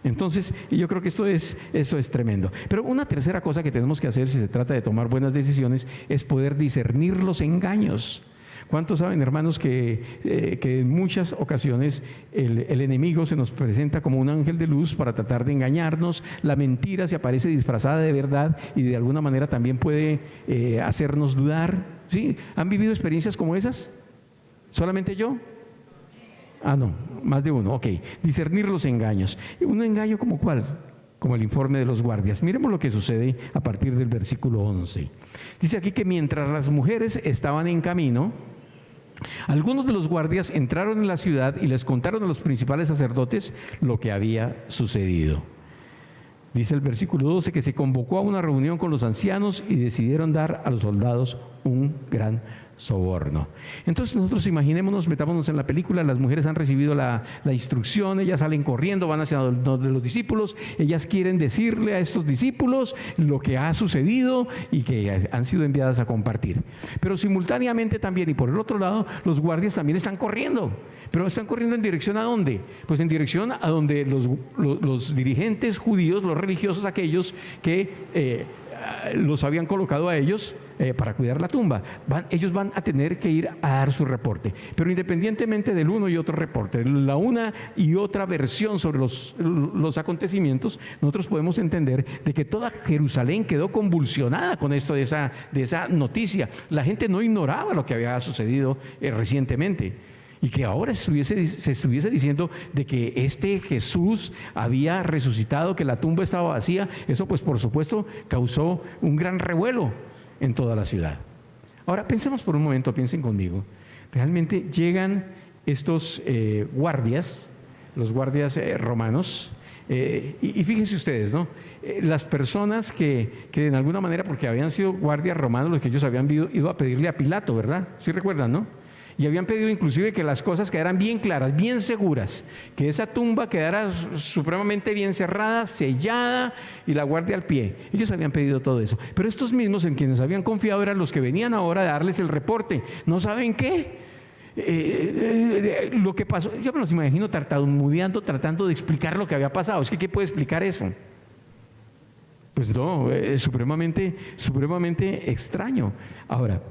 Entonces, yo creo que esto es tremendo. Pero una tercera cosa que tenemos que hacer si se trata de tomar buenas decisiones es poder discernir los engaños. ¿Cuántos saben, hermanos, que en muchas ocasiones el enemigo se nos presenta como un ángel de luz para tratar de engañarnos? La mentira se aparece disfrazada de verdad y de alguna manera también puede hacernos dudar. ¿Sí? ¿Han vivido experiencias como esas? ¿Solamente yo? Ah, no, más de uno. Ok, discernir los engaños. ¿Un engaño como cuál? Como el informe de los guardias. Miremos lo que sucede a partir del versículo 11. Dice aquí que mientras las mujeres estaban en camino, algunos de los guardias entraron en la ciudad y les contaron a los principales sacerdotes lo que había sucedido. Dice el versículo 12 que se convocó a una reunión con los ancianos y decidieron dar a los soldados un gran soborno. Entonces nosotros imaginémonos, metámonos en la película, las mujeres han recibido la instrucción, ellas salen corriendo, van hacia los discípulos, ellas quieren decirle a estos discípulos lo que ha sucedido y que han sido enviadas a compartir. Pero simultáneamente también, y por el otro lado, los guardias también están corriendo. ¿Pero están corriendo en dirección a dónde? Pues en dirección a donde los dirigentes judíos, los religiosos, aquellos que los habían colocado a ellos para cuidar la tumba. Ellos van a tener que ir a dar su reporte. Pero independientemente del uno y otro reporte, la una y otra versión sobre los acontecimientos, nosotros podemos entender de que toda Jerusalén quedó convulsionada con esto de esa noticia. La gente no ignoraba lo que había sucedido recientemente. Y que ahora se estuviese diciendo de que este Jesús había resucitado, que la tumba estaba vacía, eso pues por supuesto causó un gran revuelo en toda la ciudad. Ahora pensemos por un momento, piensen conmigo, realmente llegan estos guardias, los guardias romanos, y fíjense ustedes, ¿no? Las personas que en alguna manera, porque habían sido guardias romanos, los que ellos habían ido a pedirle a Pilato, ¿verdad? ¿Sí recuerdan, no? Y habían pedido inclusive que las cosas quedaran bien claras, bien seguras, que esa tumba quedara supremamente bien cerrada, sellada y la guardia al pie. Ellos habían pedido todo eso. Pero estos mismos en quienes habían confiado eran los que venían ahora a darles el reporte. ¿No saben qué? Lo que pasó, yo me los imagino tartamudeando, tratando de explicar lo que había pasado. Es que ¿qué puede explicar eso? Pues no, es supremamente extraño. Ahora,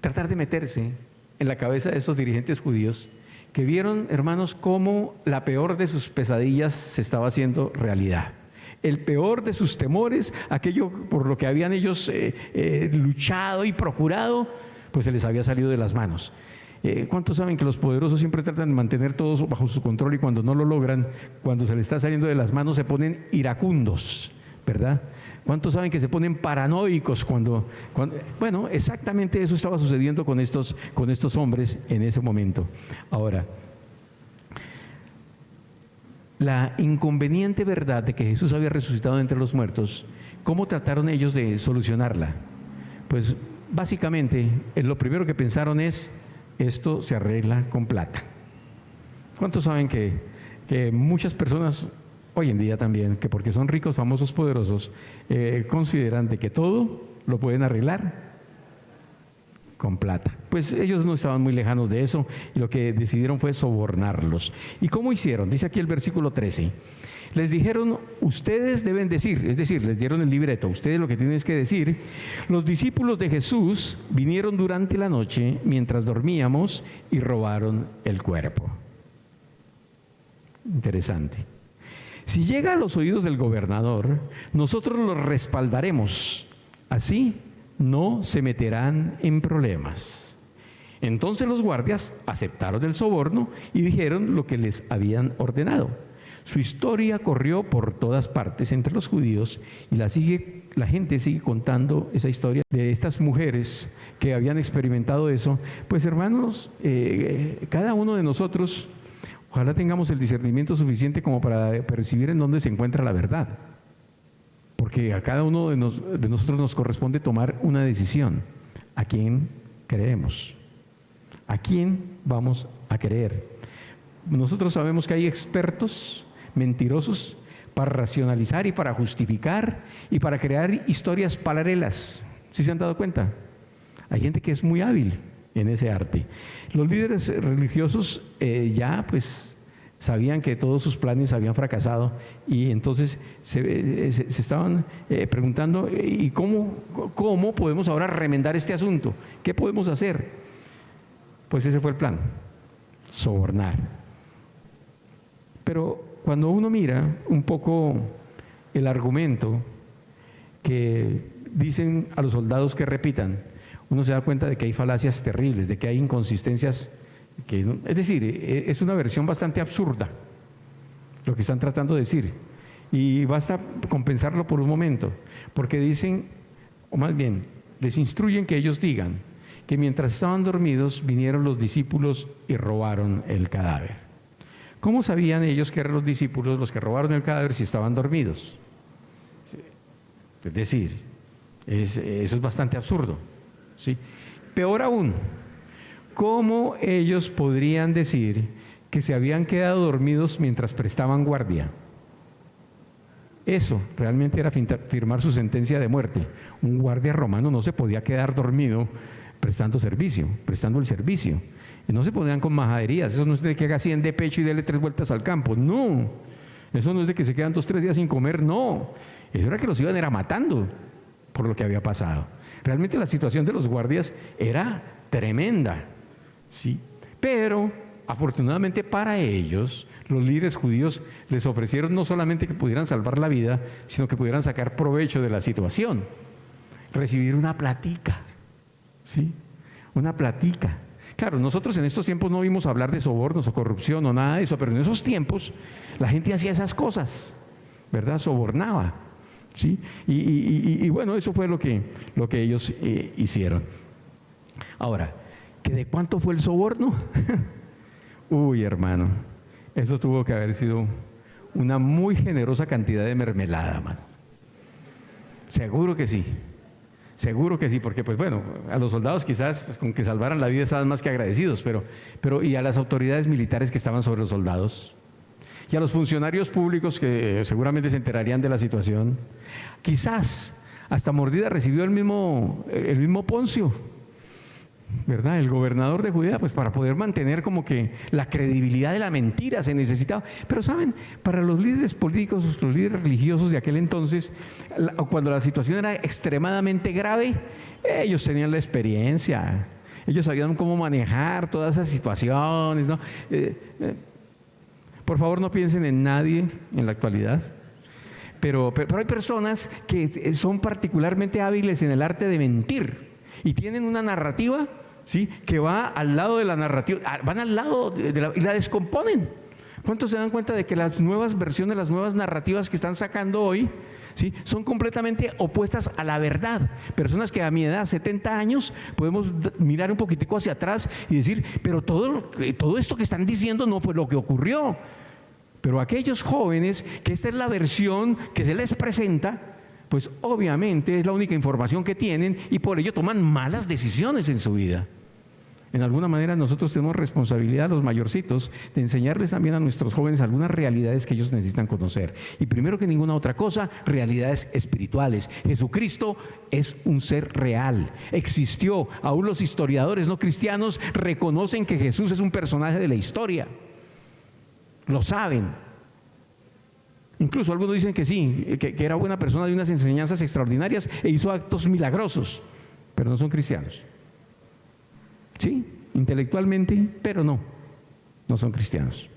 tratar de meterse en la cabeza de esos dirigentes judíos que vieron, hermanos, cómo la peor de sus pesadillas se estaba haciendo realidad. El peor de sus temores, aquello por lo que habían ellos luchado y procurado, pues se les había salido de las manos. ¿Cuántos saben que los poderosos siempre tratan de mantener todo bajo su control y cuando no lo logran, cuando se les está saliendo de las manos se ponen iracundos, ¿verdad? ¿Cuántos saben que se ponen paranoicos cuando bueno, exactamente eso estaba sucediendo con estos hombres en ese momento? Ahora, la inconveniente verdad de que Jesús había resucitado entre los muertos, ¿cómo trataron ellos de solucionarla? Pues básicamente, lo primero que pensaron es, esto se arregla con plata. ¿Cuántos saben que muchas personas hoy en día también, que porque son ricos, famosos, poderosos, consideran de que todo lo pueden arreglar con plata. Pues ellos no estaban muy lejanos de eso y lo que decidieron fue sobornarlos. ¿Y cómo hicieron? Dice aquí el versículo 13. Les dijeron, ustedes deben decir, es decir, les dieron el libreto, ustedes lo que tienen es que decir, los discípulos de Jesús vinieron durante la noche mientras dormíamos y robaron el cuerpo. Interesante. Si llega a los oídos del gobernador, nosotros los respaldaremos. Así no se meterán en problemas. Entonces los guardias aceptaron el soborno y dijeron lo que les habían ordenado. Su historia corrió por todas partes entre los judíos y la gente sigue contando esa historia de estas mujeres que habían experimentado eso. Pues hermanos, cada uno de nosotros, ojalá tengamos el discernimiento suficiente como para percibir en dónde se encuentra la verdad. Porque a cada uno de nosotros nos corresponde tomar una decisión. ¿A quién creemos? ¿A quién vamos a creer? Nosotros sabemos que hay expertos mentirosos para racionalizar y para justificar y para crear historias paralelas. ¿Sí se han dado cuenta? Hay gente que es muy hábil en ese arte. Los líderes religiosos ya pues sabían que todos sus planes habían fracasado y entonces se estaban preguntando ¿y cómo podemos ahora remendar este asunto? ¿Qué podemos hacer? Pues ese fue el plan, sobornar. Pero cuando uno mira un poco el argumento que dicen a los soldados que repitan, uno se da cuenta de que hay falacias terribles, de que hay inconsistencias, es decir, es una versión bastante absurda lo que están tratando de decir. Y basta compensarlo por un momento, porque dicen, o más bien, les instruyen que ellos digan que mientras estaban dormidos vinieron los discípulos y robaron el cadáver. ¿Cómo sabían ellos que eran los discípulos los que robaron el cadáver si estaban dormidos? Es decir, eso es bastante absurdo, ¿sí? Peor aún, ¿cómo ellos podrían decir que se habían quedado dormidos mientras prestaban guardia? Eso realmente era firmar su sentencia de muerte. Un guardia romano no se podía quedar dormido prestando el servicio. Y no se ponían con majaderías. Eso no es de que haga 100 de pecho y dele 3 vueltas al campo. No. Eso no es de que se quedan 2 o 3 días sin comer. No. Eso era que los iban matando por lo que había pasado. Realmente la situación de los guardias era tremenda. ¿Sí? Pero afortunadamente para ellos, los líderes judíos les ofrecieron no solamente que pudieran salvar la vida, sino que pudieran sacar provecho de la situación. Recibir una platica. ¿Sí? Una platica. Claro, nosotros en estos tiempos no vimos hablar de sobornos o corrupción o nada de eso, pero en esos tiempos la gente hacía esas cosas, ¿verdad? Sobornaba, ¿sí? Y bueno, eso fue lo que ellos hicieron. Ahora, ¿que de cuánto fue el soborno? Uy, hermano, eso tuvo que haber sido una muy generosa cantidad de mermelada, mano. Seguro que sí. Seguro que sí, porque pues bueno, a los soldados quizás pues, con que salvaran la vida estaban más que agradecidos, pero y a las autoridades militares que estaban sobre los soldados, y a los funcionarios públicos que seguramente se enterarían de la situación, quizás hasta mordida recibió el mismo Poncio, ¿verdad? El gobernador de Judea, pues para poder mantener como que la credibilidad de la mentira se necesitaba. Pero saben, para los líderes políticos, los líderes religiosos de aquel entonces, cuando la situación era extremadamente grave, ellos tenían la experiencia, ellos sabían cómo manejar todas esas situaciones, ¿no? Por favor, no piensen en nadie en la actualidad. Pero hay personas que son particularmente hábiles en el arte de mentir y tienen una narrativa, ¿sí?, que va al lado de la narrativa, van al lado y la descomponen. ¿Cuántos se dan cuenta de que las nuevas versiones, las nuevas narrativas que están sacando hoy, ¿sí?, son completamente opuestas a la verdad? Personas que a mi edad, 70 años, podemos mirar un poquitico hacia atrás y decir, pero todo esto que están diciendo no fue lo que ocurrió. Pero aquellos jóvenes, que esta es la versión que se les presenta, pues obviamente es la única información que tienen y por ello toman malas decisiones en su vida. En alguna manera nosotros tenemos responsabilidad, los mayorcitos, de enseñarles también a nuestros jóvenes algunas realidades que ellos necesitan conocer. Y primero que ninguna otra cosa, realidades espirituales. Jesucristo es un ser real, existió. Aún los historiadores no cristianos reconocen que Jesús es un personaje de la historia. Lo saben. Incluso algunos dicen que sí, que era buena persona, de unas enseñanzas extraordinarias e hizo actos milagrosos, pero no son cristianos. Sí, intelectualmente, pero no son cristianos.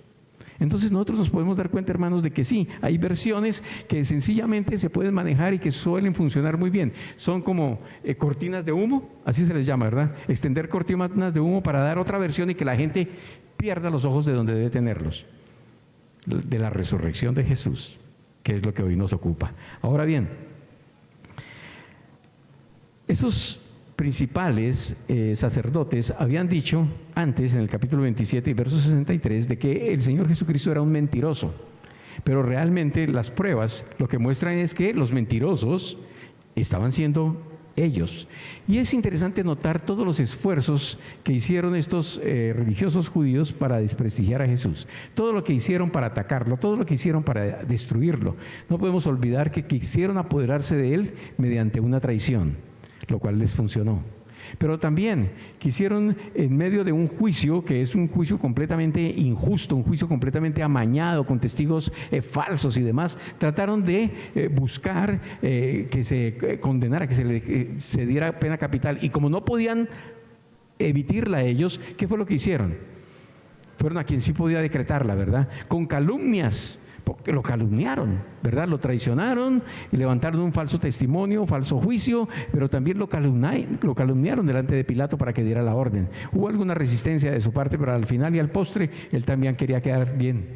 Entonces nosotros nos podemos dar cuenta, hermanos, de que sí, hay versiones que sencillamente se pueden manejar y que suelen funcionar muy bien. Son como cortinas de humo, así se les llama, ¿verdad? Extender cortinas de humo para dar otra versión y que la gente pierda los ojos de donde debe tenerlos. De la resurrección de Jesús, que es lo que hoy nos ocupa. Ahora bien, esos principales sacerdotes habían dicho antes, en el capítulo 27 y verso 63, de que el Señor Jesucristo era un mentiroso. Pero realmente las pruebas lo que muestran es que los mentirosos estaban siendo ellos. Y es interesante notar todos los esfuerzos que hicieron estos religiosos judíos para desprestigiar a Jesús, todo lo que hicieron para atacarlo, todo lo que hicieron para destruirlo. No podemos olvidar que quisieron apoderarse de él mediante una traición, lo cual les funcionó. Pero también quisieron, en medio de un juicio que es un juicio completamente injusto, un juicio completamente amañado, con testigos falsos y demás, trataron de buscar que se condenara, que se diera pena capital. Y como no podían emitirla ellos, ¿qué fue lo que hicieron? Fueron a quien sí podía decretarla, ¿verdad? Con calumnias. Porque lo calumniaron, ¿verdad? Lo traicionaron y levantaron un falso testimonio, falso juicio, pero también lo calumniaron delante de Pilato para que diera la orden. Hubo alguna resistencia de su parte, pero al final y al postre, él también quería quedar bien,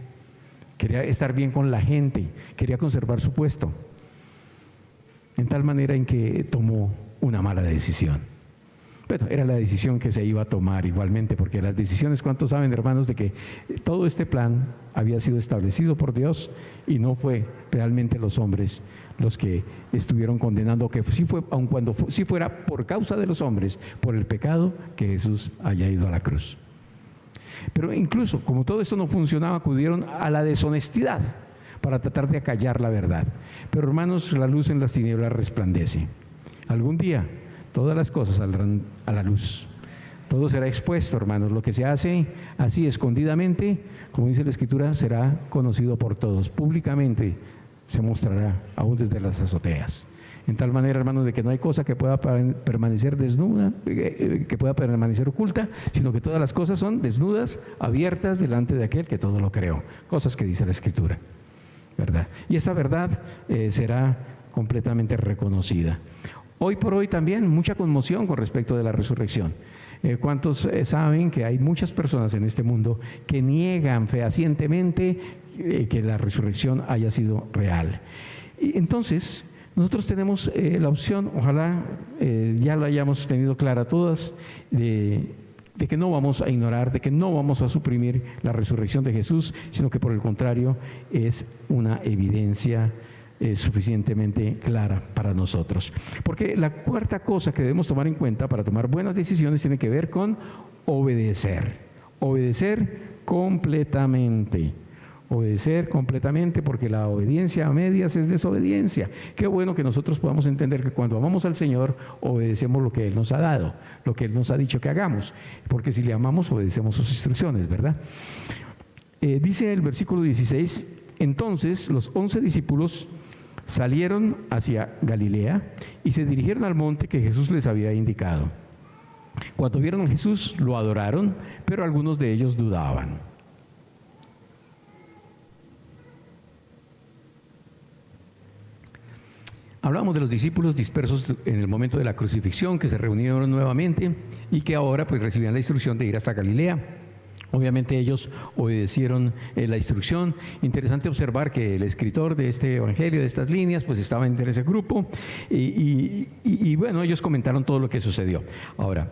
quería estar bien con la gente, quería conservar su puesto, en tal manera en que tomó una mala decisión. Bueno, era la decisión que se iba a tomar igualmente, porque las decisiones, ¿cuántos saben, hermanos, de que todo este plan había sido establecido por Dios y no fue realmente los hombres los que estuvieron condenando, que sí fue, aun cuando sí fuera por causa de los hombres, por el pecado, que Jesús haya ido a la cruz? Pero incluso, como todo esto no funcionaba, acudieron a la deshonestidad para tratar de acallar la verdad. Pero, hermanos, la luz en las tinieblas resplandece. Algún día todas las cosas saldrán a la luz. Todo será expuesto, hermanos. Lo que se hace así escondidamente, como dice la Escritura, será conocido por todos. Públicamente se mostrará, aún desde las azoteas. En tal manera, hermanos, de que no hay cosa que pueda permanecer desnuda, que pueda permanecer oculta, sino que todas las cosas son desnudas, abiertas delante de aquel que todo lo creó. Cosas que dice la Escritura, ¿verdad? Y esta verdad será completamente reconocida. Hoy por hoy también mucha conmoción con respecto de la resurrección. ¿Cuántos saben que hay muchas personas en este mundo que niegan fehacientemente que la resurrección haya sido real? Y entonces, nosotros tenemos la opción, ojalá ya la hayamos tenido clara todas, de que no vamos a ignorar, de que no vamos a suprimir la resurrección de Jesús, sino que por el contrario es una evidencia suficientemente clara para nosotros. Porque la cuarta cosa que debemos tomar en cuenta para tomar buenas decisiones tiene que ver con obedecer. Obedecer completamente. Obedecer completamente, porque la obediencia a medias es desobediencia. Qué bueno que nosotros podamos entender que cuando amamos al Señor, obedecemos lo que Él nos ha dado, lo que Él nos ha dicho que hagamos. Porque si le amamos, obedecemos sus instrucciones, ¿verdad? Dice el versículo 16, entonces los 11 discípulos salieron hacia Galilea y se dirigieron al monte que Jesús les había indicado. Cuando vieron a Jesús, lo adoraron, pero algunos de ellos dudaban. Hablamos de los discípulos dispersos en el momento de la crucifixión, que se reunieron nuevamente y que ahora pues recibían la instrucción de ir hasta Galilea. Obviamente ellos obedecieron la instrucción. Interesante observar que el escritor de este evangelio, de estas líneas, pues estaba entre ese grupo y bueno, ellos comentaron todo lo que sucedió. Ahora,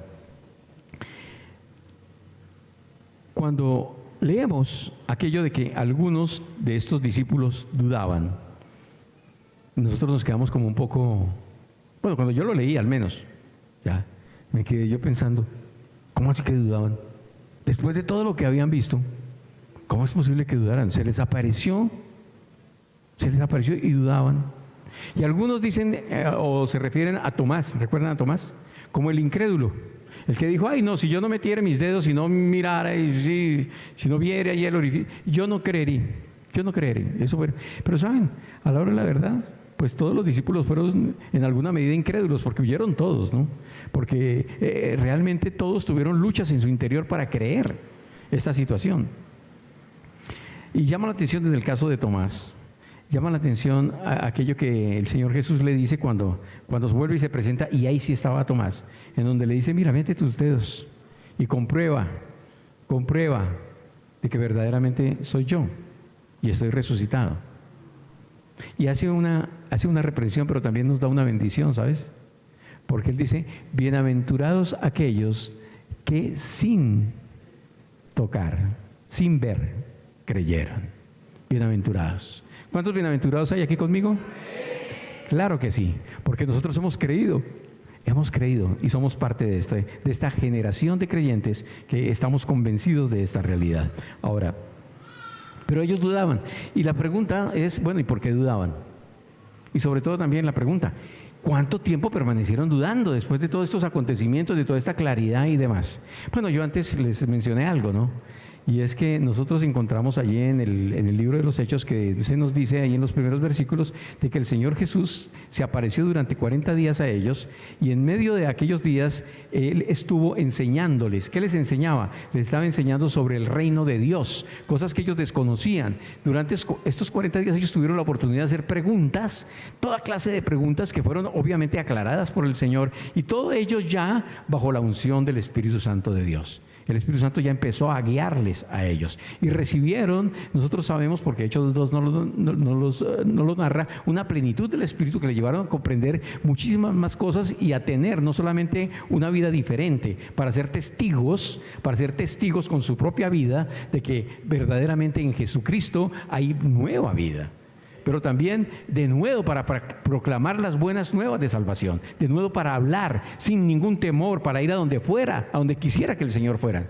cuando leemos aquello de que algunos de estos discípulos dudaban, nosotros nos quedamos como un poco, bueno, cuando yo lo leí al menos, ya me quedé yo pensando, ¿Cómo así que dudaban? Después de todo lo que habían visto, ¿cómo es posible que dudaran? Se les apareció y dudaban. Y algunos dicen o se refieren a Tomás, ¿recuerdan a Tomás? Como el incrédulo, el que dijo, ay no, si yo no metiera mis dedos, si no mirara, y si no viera ahí el orificio, yo no creería. Eso fue. Pero saben, a la hora de la verdad, pues todos los discípulos fueron en alguna medida incrédulos, porque huyeron todos, ¿no? Porque realmente todos tuvieron luchas en su interior para creer esta situación. Y llama la atención desde el caso de Tomás, llama la atención aquello que el Señor Jesús le dice cuando vuelve y se presenta, y ahí sí estaba Tomás, en donde le dice, mira, mete tus dedos y comprueba de que verdaderamente soy yo y estoy resucitado. Y hace una reprensión, pero también nos da una bendición, ¿sabes? Porque él dice, bienaventurados aquellos que sin tocar, sin ver, creyeron. Bienaventurados. ¿Cuántos bienaventurados hay aquí conmigo? Claro que sí, porque nosotros hemos creído y somos parte de esta generación de creyentes que estamos convencidos de esta realidad. Ahora, pero ellos dudaban. Y la pregunta es, bueno, ¿y por qué dudaban? Y sobre todo también la pregunta, ¿cuánto tiempo permanecieron dudando después de todos estos acontecimientos, de toda esta claridad y demás? Bueno, yo antes les mencioné algo, ¿no? Y es que nosotros encontramos allí en el libro de los Hechos que se nos dice ahí en los primeros versículos de que el Señor Jesús se apareció durante 40 días a ellos y en medio de aquellos días Él estuvo enseñándoles. ¿Qué les enseñaba? Les estaba enseñando sobre el reino de Dios, cosas que ellos desconocían. Durante estos 40 días ellos tuvieron la oportunidad de hacer preguntas, toda clase de preguntas que fueron obviamente aclaradas por el Señor y todo ello ya bajo la unción del Espíritu Santo de Dios. El Espíritu Santo ya empezó a guiarles a ellos y recibieron, nosotros sabemos porque Hechos 2 no lo narra, una plenitud del Espíritu que le llevaron a comprender muchísimas más cosas y a tener no solamente una vida diferente, para ser testigos con su propia vida de que verdaderamente en Jesucristo hay nueva vida. Pero también de nuevo para proclamar las buenas nuevas de salvación, de nuevo para hablar sin ningún temor, para ir a donde fuera, a donde quisiera que el Señor fuera.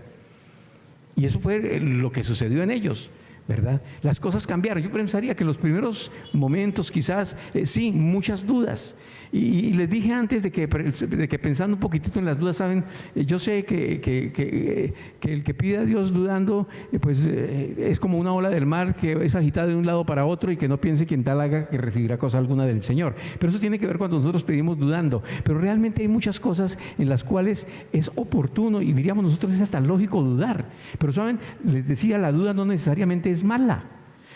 Y eso fue lo que sucedió en ellos, ¿verdad? Las cosas cambiaron. Yo pensaría que en los primeros momentos quizás, sí, muchas dudas. Y les dije antes de que pensando un poquitito en las dudas, ¿saben? Yo sé que el que pide a Dios dudando, pues es como una ola del mar que es agitada de un lado para otro y que no piense quien tal haga que recibirá cosa alguna del Señor. Pero eso tiene que ver cuando nosotros pedimos dudando. Pero realmente hay muchas cosas en las cuales es oportuno y diríamos nosotros es hasta lógico dudar. Pero ¿saben? Les decía, la duda no necesariamente es mala.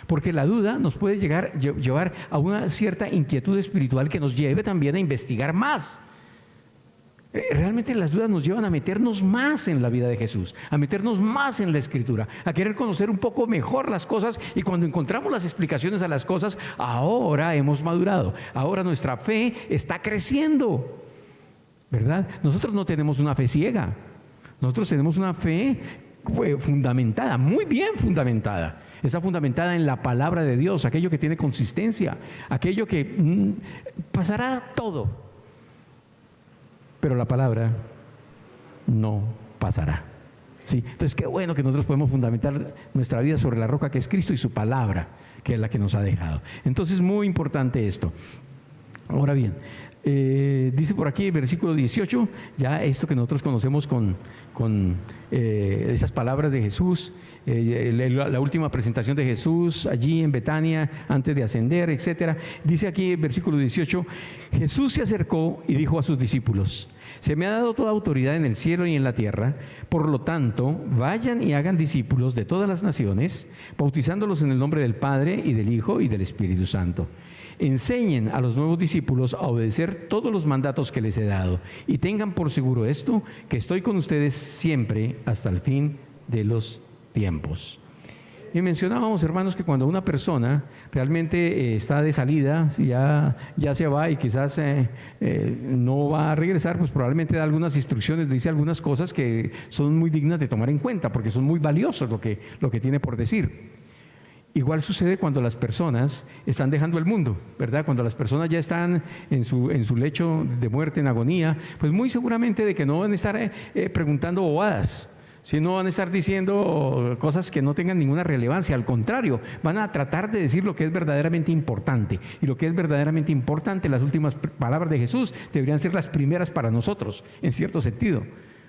Porque la duda nos puede llevar a una cierta inquietud espiritual que nos lleve también a investigar más. Realmente las dudas nos llevan a meternos más en la vida de Jesús, a meternos más en la Escritura, a querer conocer un poco mejor las cosas y cuando encontramos las explicaciones a las cosas, ahora hemos madurado, ahora nuestra fe está creciendo, ¿verdad? Nosotros no tenemos una fe ciega, nosotros tenemos una fe fundamentada, muy bien fundamentada. Está fundamentada en la palabra de Dios, aquello que tiene consistencia, aquello que pasará todo, pero la palabra no pasará. ¿Sí? Entonces, qué bueno que nosotros podemos fundamentar nuestra vida sobre la roca que es Cristo y su palabra, que es la que nos ha dejado. Entonces, muy importante esto. Ahora bien, dice por aquí el versículo 18, ya esto que nosotros conocemos con esas palabras de Jesús, la última presentación de Jesús allí en Betania antes de ascender, etcétera. Dice aquí el versículo 18, Jesús se acercó y dijo a sus discípulos, se me ha dado toda autoridad en el cielo y en la tierra, por lo tanto, vayan y hagan discípulos de todas las naciones, bautizándolos en el nombre del Padre y del Hijo y del Espíritu Santo. Enseñen a los nuevos discípulos a obedecer todos los mandatos que les he dado y tengan por seguro esto, que estoy con ustedes siempre hasta el fin de los tiempos. Y mencionábamos, hermanos, que cuando una persona realmente está de salida, ya se va y quizás no va a regresar, pues probablemente da algunas instrucciones, dice algunas cosas que son muy dignas de tomar en cuenta porque son muy valiosos lo que tiene por decir. Igual sucede cuando las personas están dejando el mundo, ¿verdad? Cuando las personas ya están en su lecho de muerte, en agonía, pues muy seguramente de que no van a estar preguntando bobadas, sino van a estar diciendo cosas que no tengan ninguna relevancia. Al contrario, van a tratar de decir lo que es verdaderamente importante. Y lo que es verdaderamente importante, las últimas palabras de Jesús, deberían ser las primeras para nosotros, en cierto sentido,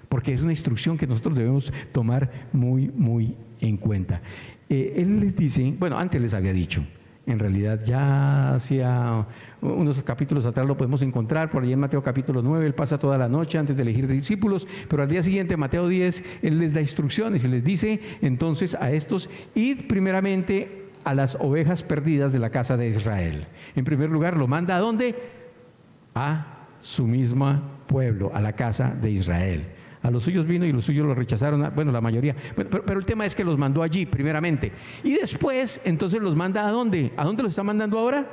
porque es una instrucción que nosotros debemos tomar muy, muy en cuenta. Él les dice, bueno, antes les había dicho, en realidad ya hacía unos capítulos atrás lo podemos encontrar, por allí en Mateo capítulo 9, él pasa toda la noche antes de elegir discípulos, pero al día siguiente, Mateo 10, él les da instrucciones y les dice entonces a estos, id primeramente a las ovejas perdidas de la casa de Israel. En primer lugar, lo manda ¿a dónde? A su mismo pueblo, a la casa de Israel. A los suyos vino y los suyos lo rechazaron, bueno, la mayoría. Pero el tema es que los mandó allí primeramente. Y después, entonces los manda ¿a dónde? ¿A dónde los está mandando ahora?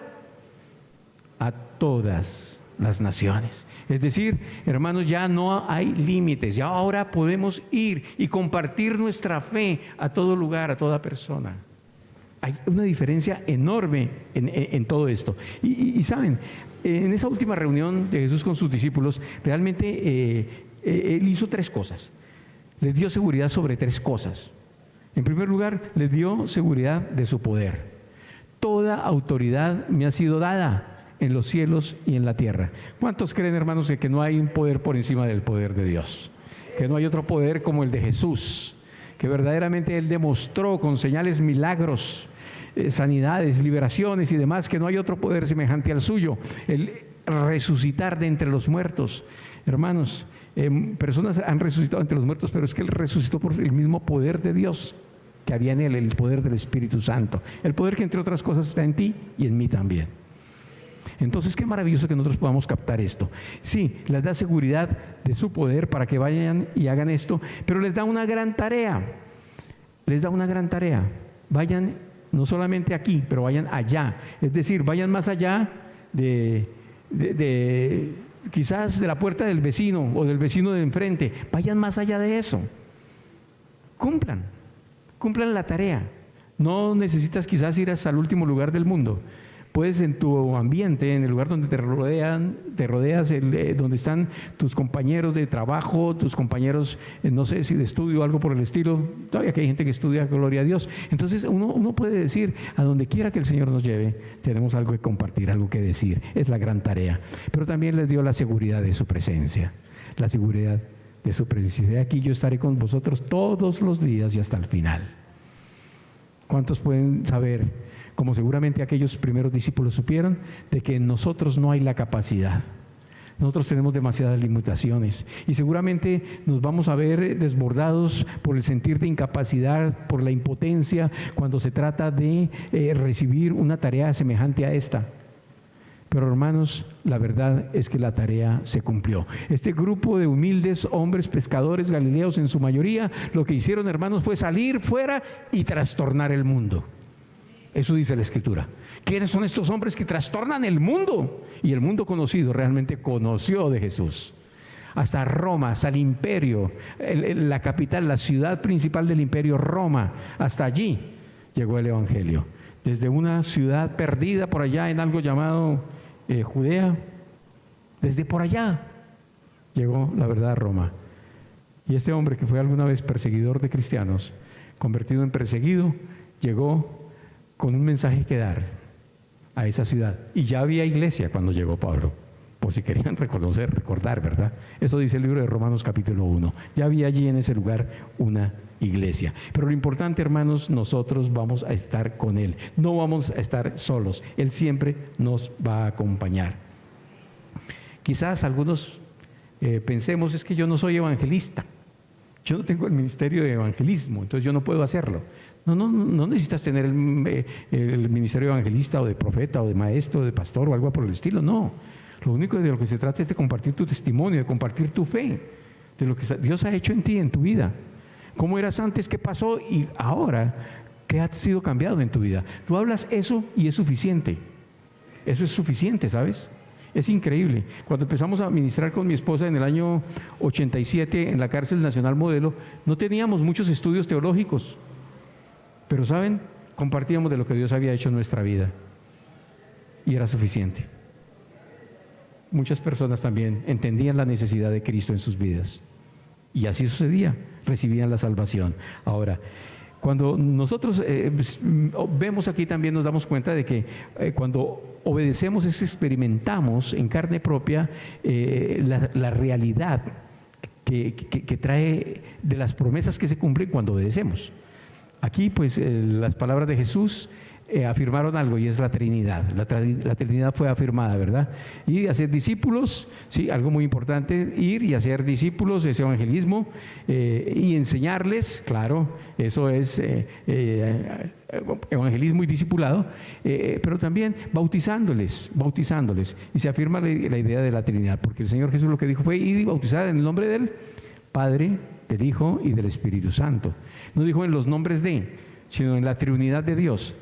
A todas las naciones. Es decir, hermanos, ya no hay límites. Ya ahora podemos ir y compartir nuestra fe a todo lugar, a toda persona. Hay una diferencia enorme en todo esto. Y saben, en esa última reunión de Jesús con sus discípulos, realmente Él hizo tres cosas. Les dio seguridad sobre tres cosas. En primer lugar, les dio seguridad de su poder. Toda autoridad me ha sido dada en los cielos y en la tierra. ¿Cuántos creen, hermanos, que no hay un poder por encima del poder de Dios? Que no hay otro poder como el de Jesús, que verdaderamente Él demostró con señales, milagros, sanidades, liberaciones y demás, que no hay otro poder semejante al suyo. El resucitar de entre los muertos. Hermanos, personas han resucitado entre los muertos, pero es que Él resucitó por el mismo poder de Dios que había en Él, el poder del Espíritu Santo. El poder que entre otras cosas está en ti y en mí también. Entonces, qué maravilloso que nosotros podamos captar esto. Sí, les da seguridad de su poder para que vayan y hagan esto, pero les da una gran tarea. Les da una gran tarea. Vayan no solamente aquí, pero vayan allá. Es decir, vayan más allá de quizás de la puerta del vecino o del vecino de enfrente. Vayan más allá de eso. Cumplan la tarea. No necesitas quizás ir hasta el último lugar del mundo. Puedes en tu ambiente, en el lugar donde te rodeas, donde están tus compañeros de trabajo, tus compañeros, no sé si de estudio o algo por el estilo. Todavía que hay gente que estudia, gloria a Dios. Entonces uno puede decir, a donde quiera que el Señor nos lleve, tenemos algo que compartir, algo que decir. Es la gran tarea. Pero también les dio la seguridad de su presencia, la seguridad de su presencia. Aquí yo estaré con vosotros todos los días y hasta el final. ¿Cuántos pueden saber, como seguramente aquellos primeros discípulos supieron, de que en nosotros no hay la capacidad? Nosotros tenemos demasiadas limitaciones y seguramente nos vamos a ver desbordados por el sentir de incapacidad, por la impotencia cuando se trata de recibir una tarea semejante a esta. Pero hermanos, la verdad es que la tarea se cumplió. Este grupo de humildes hombres pescadores galileos en su mayoría, lo que hicieron, hermanos, fue salir fuera y trastornar el mundo. Eso dice la Escritura. ¿Quiénes son estos hombres que trastornan el mundo? Y el mundo conocido realmente conoció de Jesús. Hasta Roma, hasta el imperio, la capital, la ciudad principal del imperio, Roma, hasta allí llegó el Evangelio. Desde una ciudad perdida por allá en algo llamado Judea, desde por allá llegó la verdad a Roma. Y este hombre que fue alguna vez perseguidor de cristianos, convertido en perseguido, llegó con un mensaje que dar a esa ciudad. Y ya había iglesia cuando llegó Pablo, por si querían recordar, ¿verdad? Eso dice el libro de Romanos capítulo 1. Ya había allí en ese lugar una iglesia. Pero lo importante, hermanos, nosotros vamos a estar con Él. No vamos a estar solos. Él siempre nos va a acompañar. Quizás algunos pensemos, es que yo no soy evangelista. Yo no tengo el ministerio de evangelismo, entonces yo no puedo hacerlo. No necesitas tener el ministerio de evangelista o de profeta o de maestro o de pastor o algo por el estilo, no. Lo único de lo que se trata es de compartir tu testimonio, de compartir tu fe, de lo que Dios ha hecho en ti, en tu vida. ¿Cómo eras antes? ¿Qué pasó? Y ahora, ¿qué ha sido cambiado en tu vida? Tú hablas eso y es suficiente. Eso es suficiente, ¿sabes? Es increíble. Cuando empezamos a ministrar con mi esposa en el año 87 en la cárcel Nacional Modelo, no teníamos muchos estudios teológicos. Pero ¿saben? compartíamos de lo que Dios había hecho en nuestra vida y era suficiente. Muchas personas también entendían la necesidad de Cristo en sus vidas y así sucedía, recibían la salvación. Ahora, cuando nosotros vemos aquí también nos damos cuenta de que cuando obedecemos experimentamos en carne propia la realidad que trae de las promesas que se cumplen cuando obedecemos. Aquí pues las palabras de Jesús afirmaron algo y es la Trinidad. La Trinidad fue afirmada, ¿verdad? Y hacer discípulos, sí, algo muy importante, ir y hacer discípulos, ese evangelismo, y enseñarles, claro, eso es evangelismo y discipulado, pero también bautizándoles, y se afirma la idea de la Trinidad, porque el Señor Jesús lo que dijo fue ir y bautizar en el nombre del Padre, del Hijo y del Espíritu Santo. No dijo en los nombres de, sino en la Trinidad de Dios.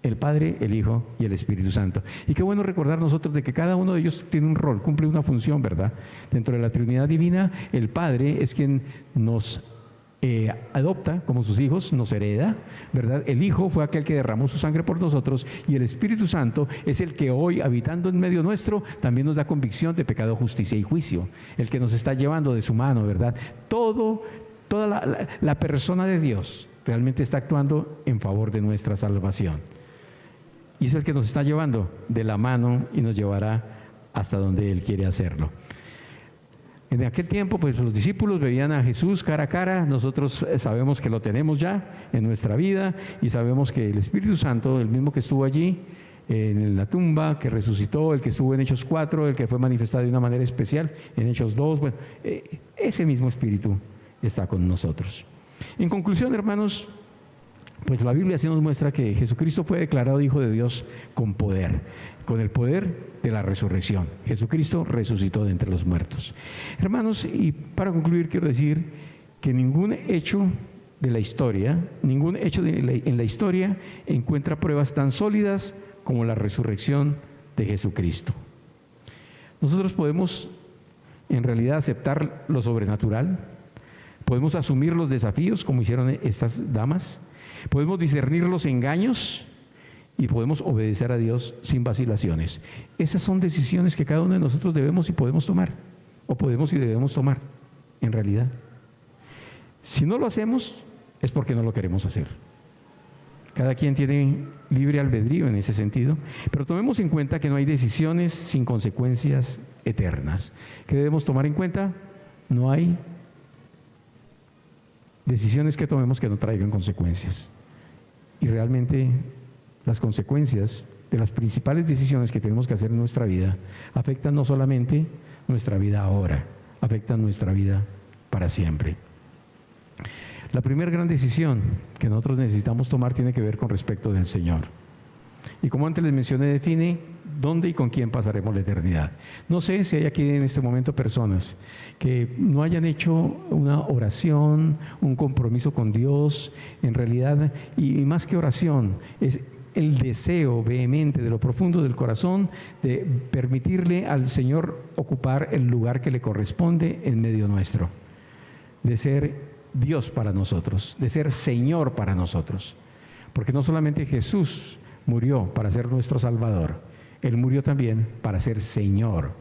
El Padre, el Hijo y el Espíritu Santo. Y qué bueno recordar nosotros de que cada uno de ellos tiene un rol, cumple una función, ¿verdad? Dentro de la Trinidad Divina, el Padre es quien nos adopta como sus hijos, nos hereda, ¿verdad? El Hijo fue aquel que derramó su sangre por nosotros y el Espíritu Santo es el que hoy, habitando en medio nuestro, también nos da convicción de pecado, justicia y juicio. El que nos está llevando de su mano, ¿verdad? Toda la persona de Dios realmente está actuando en favor de nuestra salvación. Y es el que nos está llevando de la mano y nos llevará hasta donde Él quiere hacerlo. En aquel tiempo, pues los discípulos veían a Jesús cara a cara. Nosotros sabemos que lo tenemos ya en nuestra vida y sabemos que el Espíritu Santo, el mismo que estuvo allí en la tumba, que resucitó, el que estuvo en Hechos 4, el que fue manifestado de una manera especial en Hechos 2, bueno, ese mismo Espíritu está con nosotros. En conclusión, hermanos, pues la Biblia sí nos muestra que Jesucristo fue declarado Hijo de Dios con poder, con el poder de la resurrección. Jesucristo resucitó de entre los muertos. Hermanos, y para concluir quiero decir que ningún hecho de la historia, en la historia encuentra pruebas tan sólidas como la resurrección de Jesucristo. Nosotros podemos en realidad aceptar lo sobrenatural, podemos asumir los desafíos como hicieron estas damas, podemos discernir los engaños y podemos obedecer a Dios sin vacilaciones. Esas son decisiones que cada uno de nosotros debemos y podemos tomar, o podemos y debemos tomar, en realidad. Si no lo hacemos, es porque no lo queremos hacer. Cada quien tiene libre albedrío en ese sentido, pero tomemos en cuenta que no hay decisiones sin consecuencias eternas. ¿Qué debemos tomar en cuenta? No hay decisiones que tomemos que no traigan consecuencias. Y realmente las consecuencias de las principales decisiones que tenemos que hacer en nuestra vida afectan no solamente nuestra vida ahora, afectan nuestra vida para siempre. La primera gran decisión que nosotros necesitamos tomar tiene que ver con respecto del Señor. Y como antes les mencioné, define dónde y con quién pasaremos la eternidad. No sé si hay aquí en este momento personas que no hayan hecho una oración, un compromiso con Dios, en realidad, y más que oración, es el deseo vehemente de lo profundo del corazón de permitirle al Señor ocupar el lugar que le corresponde en medio nuestro, de ser Dios para nosotros, de ser Señor para nosotros. Porque no solamente Jesús murió para ser nuestro Salvador, Él murió también para ser Señor,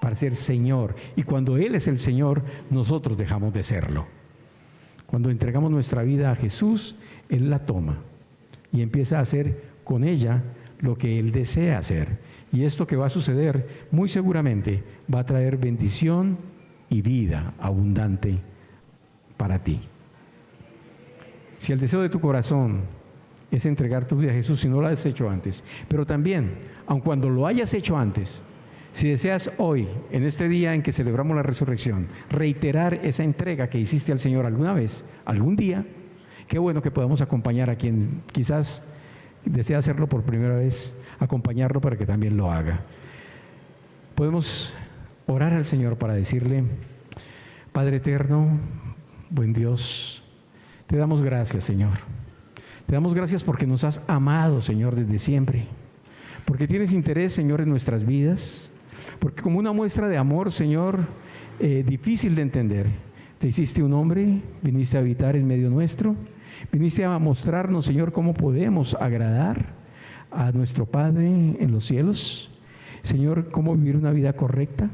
para ser Señor. Y cuando Él es el Señor, nosotros dejamos de serlo. Cuando entregamos nuestra vida a Jesús, Él la toma y empieza a hacer con ella lo que Él desea hacer. Y esto que va a suceder, muy seguramente, va a traer bendición y vida abundante para ti. Si el deseo de tu corazón es entregar tu vida a Jesús, si no lo has hecho antes, pero también, aun cuando lo hayas hecho antes, si deseas hoy, en este día en que celebramos la resurrección, reiterar esa entrega que hiciste al Señor alguna vez, algún día, qué bueno que podamos acompañar a quien quizás desea hacerlo por primera vez, acompañarlo para que también lo haga. Podemos orar al Señor para decirle: Padre eterno, buen Dios, te damos gracias, Señor. Te damos gracias porque nos has amado, Señor, desde siempre. Porque tienes interés, Señor, en nuestras vidas. Porque como una muestra de amor, Señor, difícil de entender, te hiciste un hombre, viniste a habitar en medio nuestro Viniste a mostrarnos, Señor, cómo podemos agradar a nuestro Padre en los cielos. Señor, cómo vivir una vida correcta.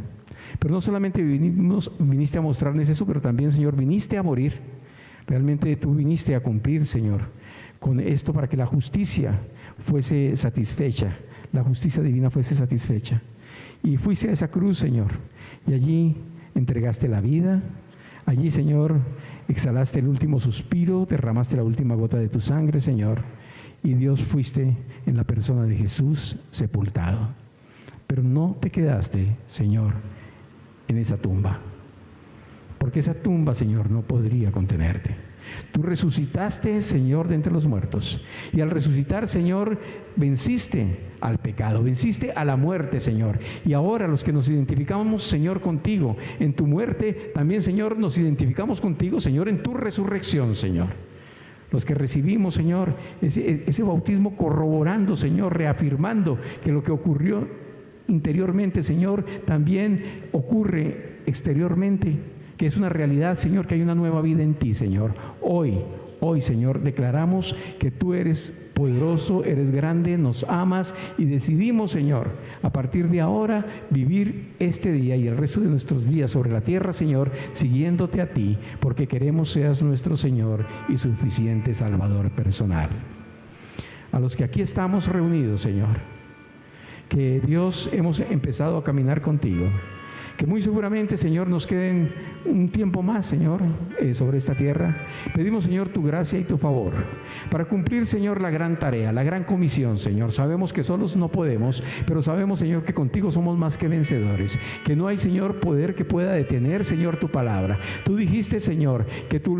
Pero no solamente viniste a mostrarnos eso, pero también, Señor, viniste a morir. Realmente tú viniste a cumplir, Señor, con esto para que la justicia fuese satisfecha, la justicia divina fuese satisfecha. Y fuiste a esa cruz, Señor, y allí entregaste la vida. Allí, Señor, exhalaste el último suspiro, derramaste la última gota de tu sangre, Señor. Y Dios, fuiste en la persona de Jesús sepultado. Pero no te quedaste, Señor, en esa tumba. Porque esa tumba, Señor, no podría contenerte. Tú resucitaste, Señor, de entre los muertos. Y al resucitar, Señor, venciste al pecado, venciste a la muerte, Señor. Y ahora los que nos identificamos, Señor, contigo en tu muerte, también, Señor, nos identificamos contigo, Señor, en tu resurrección, Señor. Los que recibimos, Señor, ese bautismo corroborando, Señor, reafirmando que lo que ocurrió interiormente, Señor, también ocurre exteriormente, que es una realidad, Señor, que hay una nueva vida en ti, Señor. Hoy, Señor, declaramos que tú eres poderoso, eres grande, nos amas y decidimos, Señor, a partir de ahora vivir este día y el resto de nuestros días sobre la tierra, Señor, siguiéndote a ti, porque queremos seas nuestro Señor y suficiente Salvador personal. A los que aquí estamos reunidos, Señor, que Dios hemos empezado a caminar contigo, que muy seguramente, Señor, nos queden un tiempo más, Señor, sobre esta tierra. Pedimos, Señor, tu gracia y tu favor para cumplir, Señor, la gran tarea, la gran comisión, Señor. Sabemos que solos no podemos, pero sabemos, Señor, que contigo somos más que vencedores, que no hay, Señor, poder que pueda detener, Señor, tu palabra. Tú dijiste, Señor, que tu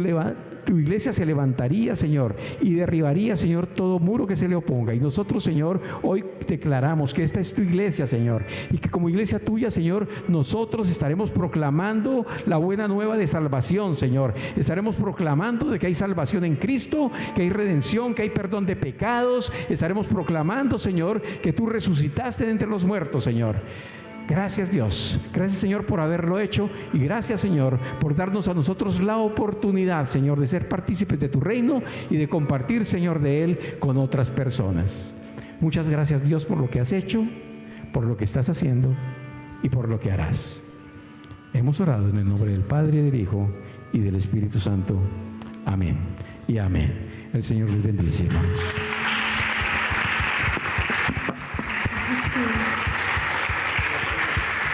iglesia se levantaría, Señor, y derribaría, Señor, todo muro que se le oponga. Y nosotros, Señor, hoy declaramos que esta es tu iglesia, Señor, y que como iglesia tuya, Señor, nosotros estaremos proclamando la buena nueva de salvación, Señor. Estaremos proclamando de que hay salvación en Cristo, que hay redención, que hay perdón de pecados. Estaremos proclamando, Señor, que tú resucitaste de entre los muertos, Señor. Gracias, Dios. Gracias, Señor, por haberlo hecho. Y gracias, Señor, por darnos a nosotros la oportunidad, Señor, de ser partícipes de tu reino y de compartir, Señor, de él con otras personas. Muchas gracias, Dios, por lo que has hecho, por lo que estás haciendo y por lo que harás. Hemos orado en el nombre del Padre, del Hijo y del Espíritu Santo. Amén y amén. El Señor les bendice, hermanos.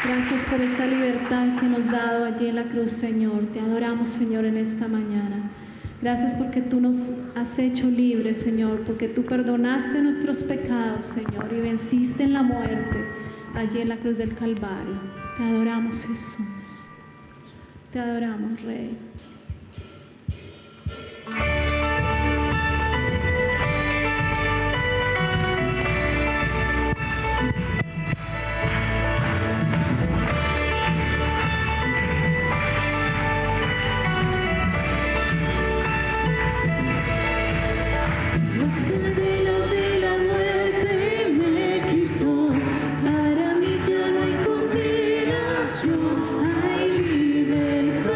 Gracias por esa libertad que nos has dado allí en la cruz, Señor. Te adoramos, Señor, en esta mañana. Gracias porque tú nos has hecho libres, Señor, porque tú perdonaste nuestros pecados, Señor, y venciste en la muerte allí en la cruz del Calvario. Te adoramos, Jesús. Te adoramos, Rey. Hay libertad.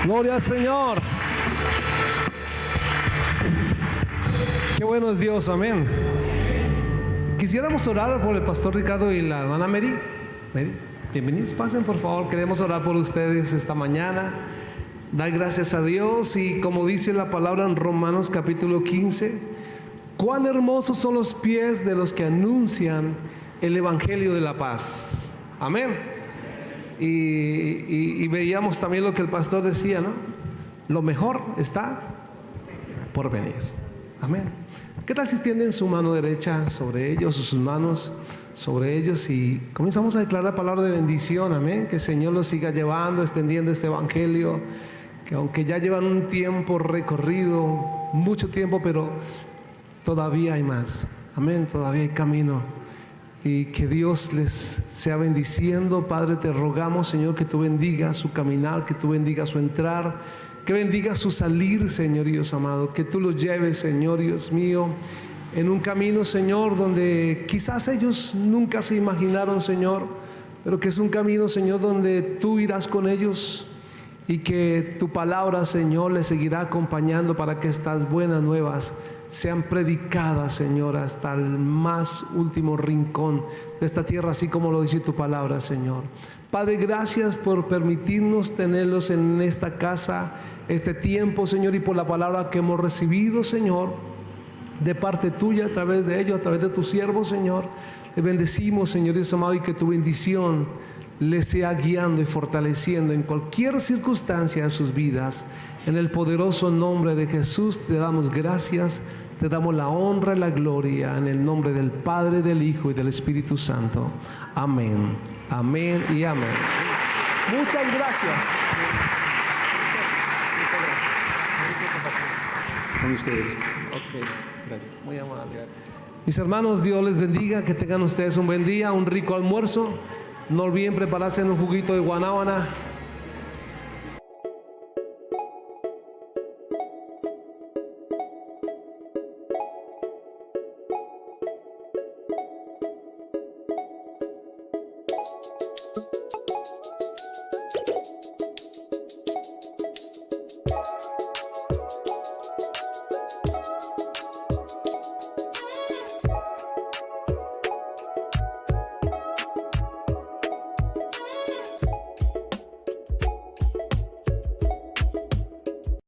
Gloria al Señor. Qué bueno es Dios, amén. Quisiéramos orar por el pastor Ricardo y la hermana Mary. Bienvenidos, pasen por favor. Queremos orar por ustedes esta mañana. Dar gracias a Dios y como dice la palabra en Romanos capítulo 15, cuán hermosos son los pies de los que anuncian el evangelio de la paz. Amén. Y veíamos también lo que el pastor decía, ¿no? Lo mejor está por venir. Amén. ¿Qué tal si extienden su mano derecha sobre ellos o sus manos sobre ellos y comenzamos a declarar la palabra de bendición? Amén. Que el Señor los siga llevando, extendiendo este evangelio, que aunque ya llevan un tiempo recorrido, mucho tiempo, pero todavía hay más. Amén. Todavía hay camino. Y que Dios les sea bendiciendo. Padre, te rogamos, Señor, que tú bendigas su caminar, que tú bendigas su entrar, que bendigas su salir, Señor Dios amado. Que tú los lleves, Señor Dios mío, en un camino, Señor, donde quizás ellos nunca se imaginaron, Señor, pero que es un camino, Señor, donde tú irás con ellos y que tu palabra, Señor, les seguirá acompañando para que estas buenas nuevas sean predicadas, Señor, hasta el más último rincón de esta tierra, así como lo dice tu palabra, Señor. Padre, gracias por permitirnos tenerlos en esta casa, este tiempo, Señor, y por la palabra que hemos recibido, Señor, de parte tuya, a través de ellos, a través de tu siervo, Señor. Les bendecimos, Señor Dios amado, y que tu bendición les sea guiando y fortaleciendo en cualquier circunstancia de sus vidas. En el poderoso nombre de Jesús te damos gracias, te damos la honra y la gloria, en el nombre del Padre, del Hijo y del Espíritu Santo. Amén, amén y amén. Muchas gracias. Con ustedes. Ok, gracias. Muy amable, gracias. Mis hermanos, Dios les bendiga, que tengan ustedes un buen día, un rico almuerzo. No olviden prepararse en un juguito de guanábana.